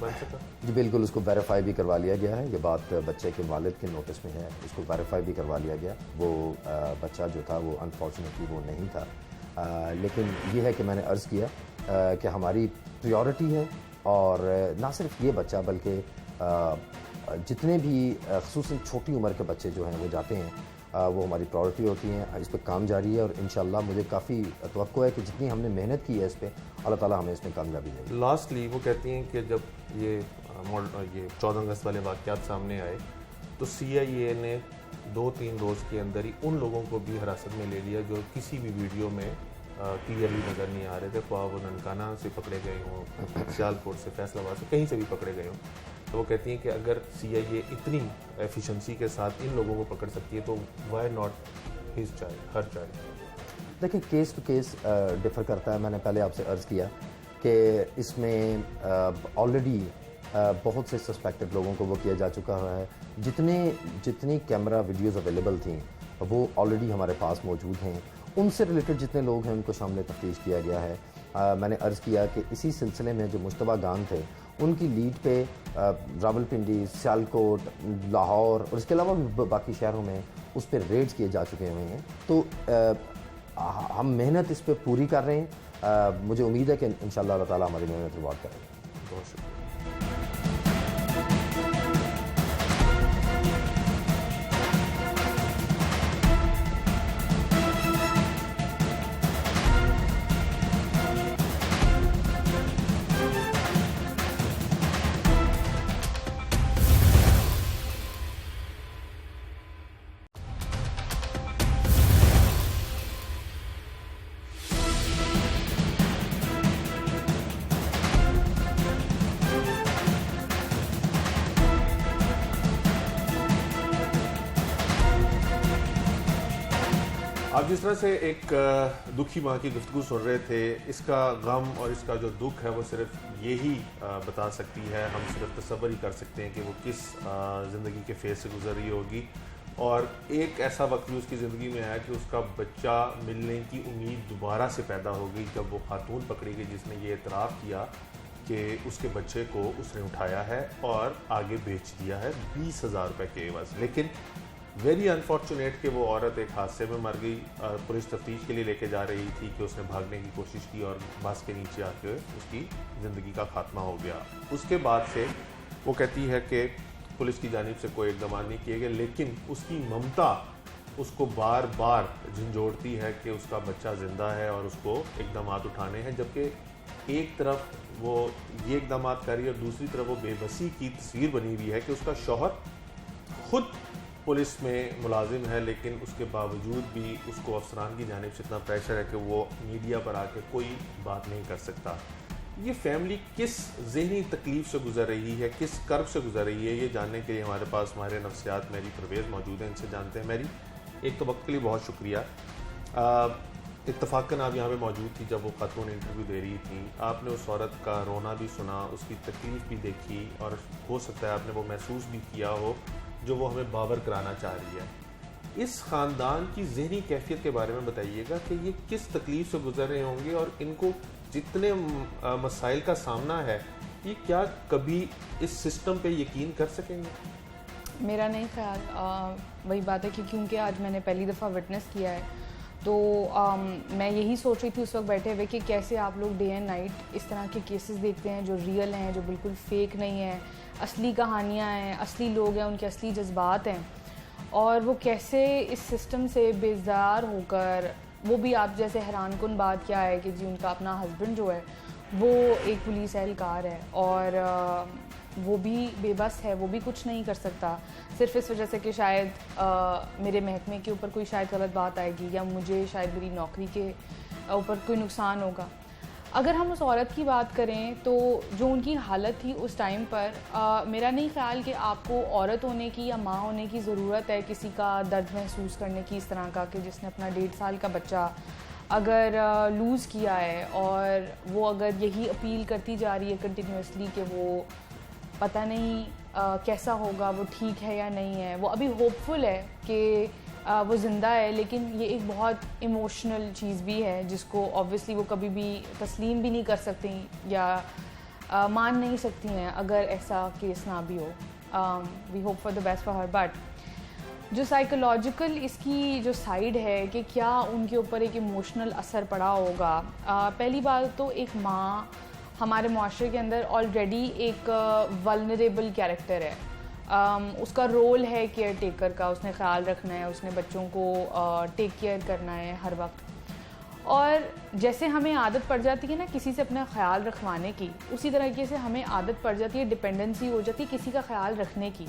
बन सका? जी बिल्कुल, उसको वेरीफाई भी करवा लिया गया है। ये बात बच्चे के वालिद के नोटिस में है, उसको वेरीफाई भी करवा लिया गया। वो बच्चा जो था वो अनफॉर्चुनेटली वो नहीं था, लेकिन ये है कि मैंने अर्ज़ किया कि हमारी प्रायोरिटी है, और ना सिर्फ ये बच्चा बल्कि जितने भी ख़ुसूसन छोटी उम्र के बच्चे जो हैं वो जाते हैं, वो हमारी प्रायोरिटी होती हैं। इस पर काम जारी है और इंशाल्लाह मुझे काफ़ी तवक्को है कि जितनी हमने मेहनत की है इस पर, अल्लाह ताला हमें इसमें कामयाबी देगी। लास्टली वो कहती हैं कि जब ये 14 अगस्त वाले वाक़यात सामने आए तो CIA ने 2-3 रोज़ के अंदर ही उन लोगों को भी हिरासत में ले लिया जो किसी भी वीडियो में क्लियरली नज़र नहीं आ रहे थे, ख्वाह वो ननकाना से पकड़े गए हों, सियालकोट से, फैसलाबाद से, कहीं से भी पकड़े गए हों। तो वो कहती हैं कि अगर CIA इतनी एफिशिएंसी के साथ इन लोगों को पकड़ सकती है तो why not his child, her child? देखिए, केस टू केस डिफ़र करता है। मैंने पहले आपसे अर्ज़ किया कि इसमें ऑलरेडी बहुत से सस्पेक्टेड लोगों को वो किया जा चुका है। जितनी कैमरा वीडियोज़ अवेलेबल थी वो ऑलरेडी हमारे पास मौजूद हैं। उनसे रिलेटेड जितने लोग हैं उनको शामिल तफ्तीश किया गया है। मैंने अर्ज़ किया कि इसी सिलसिले में जो मुश्तबा गांग थे उनकी लीड पे रावलपिंडी, सियालकोट, लाहौर और इसके अलावा भी बाकी शहरों में उस पर रेड्स किए जा चुके हुए हैं। तो हम मेहनत इस पर पूरी कर रहे हैं। मुझे उम्मीद है कि इंशाअल्लाह अल्लाह ताला हमारी मेहनत रिवॉर्ड करेगा। बहुत शुक्रिया। आप जिस तरह से एक दुखी माँ की गुफ्तगू सुन रहे थे, इसका गम और इसका जो दुख है वो सिर्फ यही बता सकती है। हम सिर्फ तसव्वुर ही कर सकते हैं कि वो किस ज़िंदगी के फेज़ से गुजर रही होगी, और एक ऐसा वक्त भी उसकी ज़िंदगी में आया कि उसका बच्चा मिलने की उम्मीद दोबारा से पैदा हो गई जब वो खातून पकड़ी गई जिसने ये इतराफ़ किया कि उसके बच्चे को उसने उठाया है और आगे बेच दिया है 20,000 रुपये के एवज़। लेकिन वेरी अनफॉर्चुनेट कि वो औरत एक हादसे में मर गई। पुलिस तफ्तीश के लिए लेके जा रही थी कि उसने भागने की कोशिश की और बस के नीचे आके उसकी ज़िंदगी का खात्मा हो गया। उसके बाद से वो कहती है कि पुलिस की जानिब से कोई इक़दाम नहीं किए गए, लेकिन उसकी ममता उसको बार बार झंझोड़ती है कि उसका बच्चा ज़िंदा है और उसको इक़दाम उठाने हैं। जबकि एक तरफ वो ये इक़दाम कर रही है और दूसरी तरफ वो बेबसी की तस्वीर बनी हुई है कि उसका शौहर खुद पुलिस में मुलाजिम है, लेकिन उसके बावजूद भी उसको अफसरान की जानिब से इतना प्रेशर है कि वो मीडिया पर आके कोई बात नहीं कर सकता। ये फैमिली किस ज़हनी तकलीफ से गुजर रही है, किस कर्ब से गुजर रही है, ये जानने के लिए हमारे पास माहिर नफ्सियात मैरी परवेज़ मौजूद हैं। इनसे जानते हैं। मैरी, एक तो वक्त के लिए बहुत शुक्रिया। इत्तफाकन आप यहाँ पे मौजूद थी जब वो खातून इंटरव्यू दे रही थी। आपने उस औरत का रोना भी सुना, उसकी तकलीफ़ भी देखी, और हो सकता है आपने वो महसूस भी किया हो जो वो हमें बावर कराना चाह रही है। इस ख़ानदान की ज़हनी कैफियत के बारे में बताइएगा कि ये किस तकलीफ़ से गुजर रहे होंगे, और इनको जितने मसाइल का सामना है, ये क्या कभी इस सिस्टम पे यकीन कर सकेंगे? मेरा नहीं ख्याल, वही बात है कि क्योंकि आज मैंने पहली दफ़ा विटनेस किया है, तो मैं यही सोच रही थी उस वक्त बैठे हुए कि कैसे आप लोग डे एंड नाइट इस तरह के केसेस देखते हैं जो रियल हैं, जो बिल्कुल फेक नहीं है, असली कहानियाँ हैं, असली लोग हैं, उनके असली जज्बात हैं, और वो कैसे इस सिस्टम से बेजार होकर, वो भी आप जैसे हैरानकुन बात क्या है कि जी उनका अपना हस्बैंड जो है वो एक पुलिस एहलकार है, और वो भी बेबस है, वो भी कुछ नहीं कर सकता, सिर्फ इस वजह से कि शायद मेरे महकमे के ऊपर कोई शायद गलत बात आएगी, या मुझे शायद मेरी नौकरी के ऊपर कोई नुकसान होगा। अगर हम उस औरत की बात करें तो जो उनकी हालत थी उस टाइम पर, मेरा नहीं ख्याल कि आपको औरत होने की या माँ होने की ज़रूरत है किसी का दर्द महसूस करने की, इस तरह का कि जिसने अपना 1.5 साल का बच्चा अगर लूज़ किया है, और वो अगर यही अपील करती जा रही है कंटिन्यूसली कि वो पता नहीं कैसा होगा, वो ठीक है या नहीं है, वो अभी होपफुल है कि वो ज़िंदा है, लेकिन ये एक बहुत इमोशनल चीज़ भी है जिसको ऑब्वियसली वो कभी भी तस्लीम भी नहीं कर सकती या मान नहीं सकती हैं अगर ऐसा केस ना भी हो। We hope for the best for her, but जो साइकोलॉजिकल इसकी जो साइड है कि क्या उनके ऊपर एक इमोशनल असर पड़ा होगा। पहली बात तो एक माँ हमारे माशरे के अंदर ऑलरेडी एक वल्नरेबल कैरेक्टर है, उसका रोल है केयर टेकर का, उसने ख्याल रखना है, उसने बच्चों को टेक केयर करना है हर वक्त, और जैसे हमें आदत पड़ जाती है ना किसी से अपना ख्याल रखवाने की, उसी तरीके से हमें आदत पड़ जाती है, डिपेंडेंसी हो जाती है किसी का ख्याल रखने की।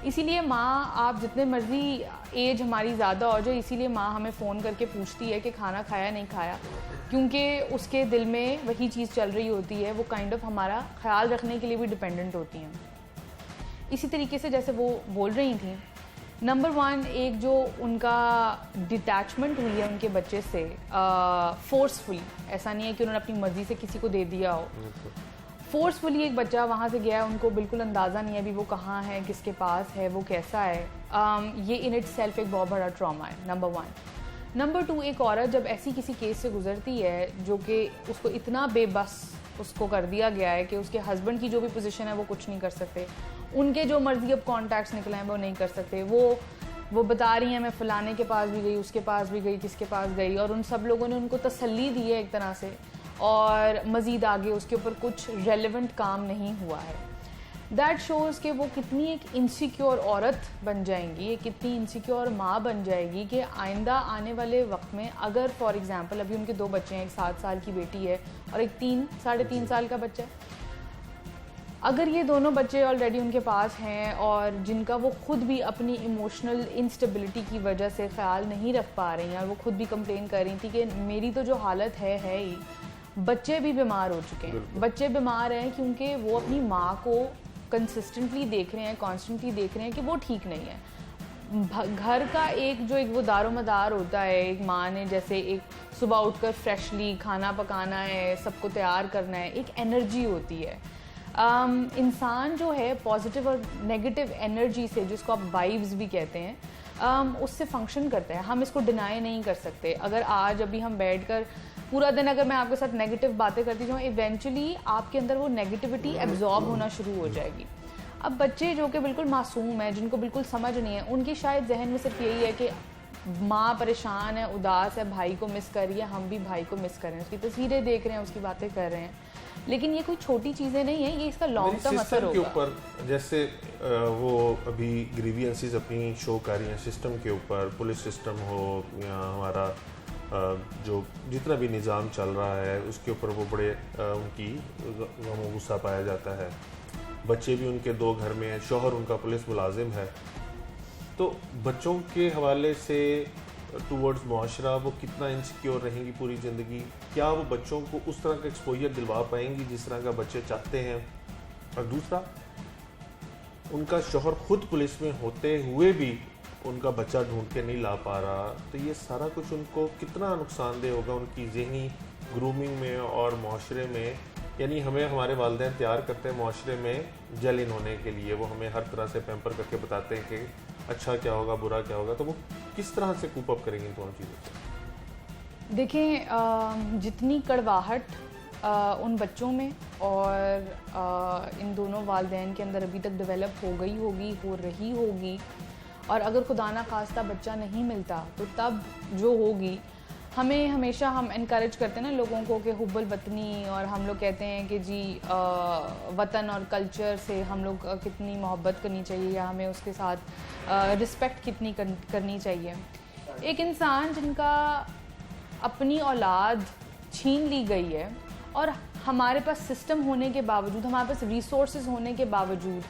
इसीलिए माँ, आप जितने मर्ज़ी एज हमारी ज़्यादा हो जाए, इसीलिए माँ हमें फ़ोन करके पूछती है कि खाना खाया नहीं खाया, क्योंकि उसके दिल में वही चीज़ चल रही होती है, वो काइंड ऑफ हमारा ख्याल रखने के लिए भी डिपेंडेंट होती हैं। इसी तरीके से जैसे वो बोल रही थी, नंबर 1 एक जो उनका डिटैचमेंट हुई है उनके बच्चे से फोर्सफुली, ऐसा नहीं है कि उन्होंने अपनी मर्ज़ी से किसी को दे दिया हो, फोर्सफुली एक बच्चा वहाँ से गया, उनको बिल्कुल अंदाज़ा नहीं है अभी वो कहाँ है, किसके पास है, वो कैसा है। ये इन इट सेल्फ एक बहुत बड़ा ट्रॉमा है, नंबर 1। नंबर 2, एक औरत जब ऐसी किसी केस से गुजरती है जो कि उसको इतना बेबस उसको कर दिया गया है कि उसके हस्बैंड की जो भी पोजीशन है वो कुछ नहीं कर सकते, उनके जो मर्जी अब कॉन्टैक्ट्स निकले हैं वो नहीं कर सकते, वो बता रही हैं मैं फ़लाने के पास भी गई, उसके पास भी गई, किसके पास गई, और उन सब लोगों ने उनको तसल्ली दी है एक तरह से, और मज़ीद आगे उसके ऊपर कुछ रेलेवेंट काम नहीं हुआ है। दैट शोज़ कि वो कितनी एक इनसिक्योर औरत बन जाएंगी, ये कितनी इनसिक्योर माँ बन जाएगी कि आइंदा आने वाले वक्त में अगर फॉर एग्ज़ाम्पल अभी उनके 2 बच्चे हैं, एक 7 साल की बेटी है और एक 3-3.5 साल का बच्चा है, अगर ये दोनों बच्चे ऑलरेडी उनके पास हैं और जिनका वो खुद भी अपनी इमोशनल इंस्टेबिलिटी की वजह से ख्याल नहीं रख पा रही हैं, और वो खुद भी कंप्लेन कर रही थी कि मेरी तो जो हालत है ही, बच्चे भी बीमार हो चुके हैं, बच्चे बीमार हैं क्योंकि वो अपनी माँ को कंसिस्टेंटली देख रहे हैं, कॉन्स्टेंटली देख रहे हैं कि वो ठीक नहीं है। घर का एक वो दारोमदार होता है, एक माँ ने जैसे एक सुबह उठकर फ्रेशली खाना पकाना है, सबको तैयार करना है, एक एनर्जी होती है। इंसान जो है पॉजिटिव और नेगेटिव एनर्जी से, जिसको आप वाइब्स भी कहते हैं, उससे फंक्शन करता है, हम इसको डिनाई नहीं कर सकते। अगर आज अभी हम बैठकर पूरा दिन अगर मैं आपके साथ नेगेटिव बातें करती जाऊँ, इवेंचुअली आपके अंदर वो नेगेटिविटी एब्जॉर्ब होना शुरू हो जाएगी। अब बच्चे जो कि बिल्कुल मासूम हैं, जिनको बिल्कुल समझ नहीं है, उनकी शायद जहन में सिर्फ यही है कि माँ परेशान है, उदास है, भाई को मिस कर रही है, हम भी भाई को मिस कर रहे हैं, उसकी तस्वीरें देख रहे हैं, उसकी बातें कर रहे हैं, लेकिन ये कोई छोटी चीज़ें नहीं है, ये इसका लॉन्ग टर्म असर होगा। के ऊपर जैसे वो अभी ग्रीवियंसेस अपनी शो कर रही हैं सिस्टम के ऊपर, पुलिस सिस्टम हो या हमारा जो जितना भी निज़ाम चल रहा है उसके ऊपर वो बड़े उनकी गुस्सा पाया जाता है। बच्चे भी उनके 2 घर में हैं, शौहर उनका पुलिस मुलाजिम है, तो बच्चों के हवाले से टूवर्ड्स मुआशरा वो कितना इनसिक्योर रहेंगी पूरी ज़िंदगी? क्या वो बच्चों को उस तरह का एक्सपोजर दिलवा पाएंगी जिस तरह का बच्चे चाहते हैं? और दूसरा, उनका शौहर खुद पुलिस में होते हुए भी उनका बच्चा ढूंढ के नहीं ला पा रहा, तो ये सारा कुछ उनको कितना नुकसानदेह होगा उनकी ज़हनी ग्रूमिंग में और मुआशरे में। यानी हमें हमारे वालिदैन तैयार करते हैं मुआशरे में जल इन होने के लिए, वो हमें हर तरह से पैम्पर करके बताते हैं कि अच्छा क्या होगा, बुरा क्या होगा, तो वो किस तरह से कूप अप करेंगे इन दोनों चीज़ों से? देखें, जितनी कड़वाहट उन बच्चों में और इन दोनों वालिदैन के अंदर अभी तक डेवलप हो गई होगी, हो रही होगी, और अगर खुदा ना खास्ता बच्चा नहीं मिलता तो तब जो होगी, हमें हमेशा हम इनकरेज करते हैं ना लोगों को कि हुब्बुल वतनी, और हम लोग कहते हैं कि जी वतन और कल्चर से हम लोग कितनी मोहब्बत करनी चाहिए या हमें उसके साथ रिस्पेक्ट कितनी करनी चाहिए। एक इंसान जिनका अपनी औलाद छीन ली गई है और हमारे पास सिस्टम होने के बावजूद, हमारे पास रिसोर्सेज होने के बावजूद,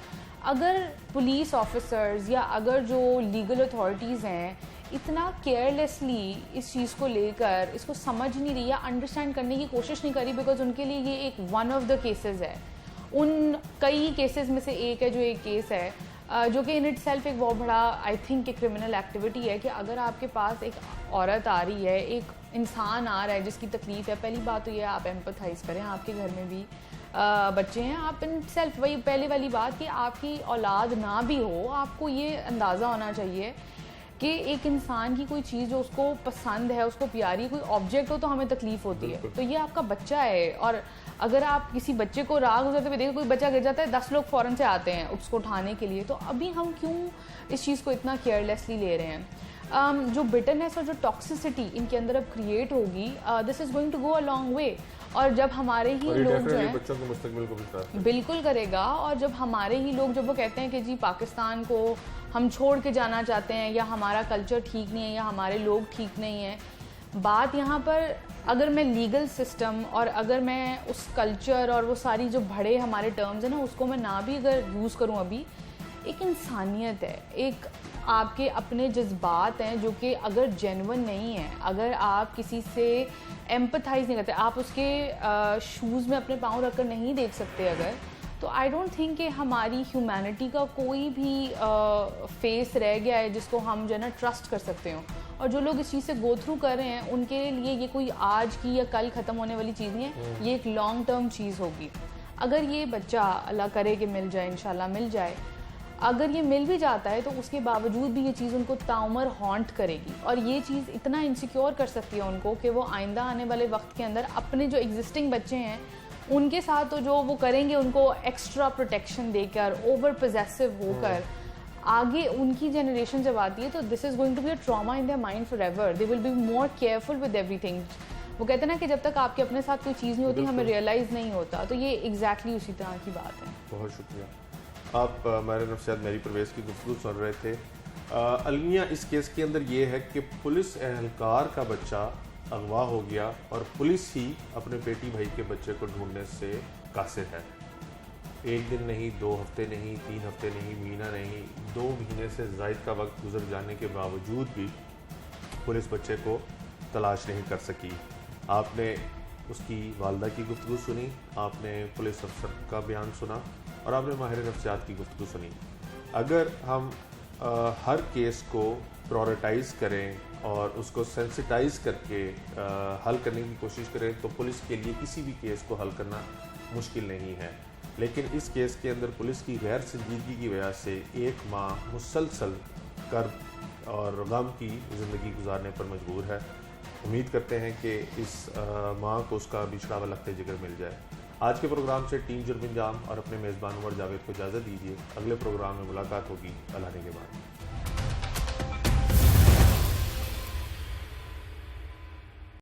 अगर पुलिस ऑफिसर्स या अगर जो लीगल अथॉरिटीज़ हैं इतना केयरलेसली इस चीज़ को लेकर इसको समझ नहीं रही या अंडरस्टैंड करने की कोशिश नहीं करी, बिकॉज उनके लिए ये एक वन ऑफ द केसेस है, उन कई केसेस में से एक है जो एक केस है जो कि इन इट सेल्फ एक बहुत बड़ा आई थिंक एक क्रिमिनल एक्टिविटी है कि अगर आपके पास एक औरत आ रही है, एक इंसान आ रहा है जिसकी तकलीफ़ है, पहली बात तो ये आप एम्पथाइज़ करें, आपके घर में भी बच्चे हैं, आप इन सेल्फ वही पहले वाली बात कि आपकी औलाद ना भी हो, आपको ये अंदाज़ा होना चाहिए कि एक इंसान की कोई चीज़ जो उसको पसंद है, उसको प्यारी कोई ऑब्जेक्ट हो तो हमें तकलीफ़ होती है, तो ये आपका बच्चा है। और अगर आप किसी बच्चे को राह गुजरते हुए देखो कोई बच्चा गिर जाता है, 10 लोग फ़ौरन से आते हैं उसको उठाने के लिए, तो अभी हम क्यों इस चीज़ को इतना केयरलेसली ले रहे हैं? जो बिटरनेस और जो टॉक्सिसिटी इनके अंदर अब क्रिएट होगी, this is going to go a long way. और जब हमारे ही लोग जो हैं बच्चों के मुस्तकबिल को भी बिल्कुल करेगा, और जब हमारे ही लोग जब वो कहते हैं कि जी पाकिस्तान को हम छोड़ के जाना चाहते हैं या हमारा कल्चर ठीक नहीं है या हमारे लोग ठीक नहीं हैं, बात यहाँ पर अगर मैं लीगल सिस्टम और अगर मैं उस कल्चर और वो सारी जो बड़े हमारे टर्म्स हैं ना उसको मैं ना भी अगर यूज़ करूँ, अभी एक इंसानियत है, एक आपके अपने जज्बात हैं जो कि अगर जेन्युइन नहीं है, अगर आप किसी से एम्पथाइज नहीं करते, आप उसके शूज़ में अपने पाँव रखकर नहीं देख सकते अगर, तो आई डोंट थिंक कि हमारी ह्यूमैनिटी का कोई भी फेस रह गया है जिसको हम जो है ना ट्रस्ट कर सकते हो। और जो लोग इस चीज़ से गो थ्रू कर रहे हैं उनके लिए ये कोई आज की या कल ख़त्म होने वाली चीज़ नहीं है, ये एक लॉन्ग टर्म चीज़ होगी। अगर ये बच्चा अल्लाह करे कि मिल जाए, इंशाल्लाह मिल जाए, अगर ये मिल भी जाता है तो उसके बावजूद भी ये चीज़ उनको ताउमर हॉन्ट करेगी और ये चीज़ इतना इनसिक्योर कर सकती है उनको कि वो आइंदा आने वाले वक्त के अंदर अपने जो एग्जिस्टिंग बच्चे हैं उनके साथ तो जो वो करेंगे उनको एक्स्ट्रा प्रोटेक्शन देकर, ओवर पोजेसिव होकर, आगे उनकी जनरेशन जब आती है तो this is going to be a trauma in their mind forever. They will be more careful with everything. वो कहते हैं ना कि जब तक आपके अपने साथ कोई चीज़ नहीं होती हमें रियलाइज़ नहीं होता, तो ये एग्जैक्टली उसी तरह की बात है। बहुत शुक्रिया। आप हमारे नफ्सियात मेरी परवेज़ की गुफ्तगू सुन रहे थे। अलमिया, इस केस के अंदर ये है कि पुलिस एहलकार का बच्चा अगवा हो गया और पुलिस ही अपने बेटी भाई के बच्चे को ढूंढने से कासिर है। एक दिन नहीं, 2 हफ्ते नहीं, 3 हफ्ते नहीं, महीना नहीं, 2 महीने से ज़ायद का वक्त गुजर जाने के बावजूद भी पुलिस बच्चे को तलाश नहीं कर सकी। आपने उसकी वालदा की गुफ्तगू सुनी, आपने पुलिस अफसर का बयान सुना और आपने माहिर नफ्सियात की गुफ्तगू सुनी। अगर हम हर केस को प्रायोरिटाइज़ करें और उसको सेंसिटाइज करके हल करने की कोशिश करें तो पुलिस के लिए किसी भी केस को हल करना मुश्किल नहीं है। लेकिन इस केस के अंदर पुलिस की गैर संजीदगी की वजह से एक माँ मुसलसल कर्ब और गम की ज़िंदगी गुजारने पर मजबूर है। उम्मीद करते हैं कि इस माँ को उसका बिछड़ा हुआ लख्ते जिगर मिल जाए। आज के प्रोग्राम से टीम जुर्म अंजाम और अपने मेज़बान उमर जावेद को इजाज़त दीजिए। अगले प्रोग्राम में मुलाकात होगी अल्लाह ने के बाद।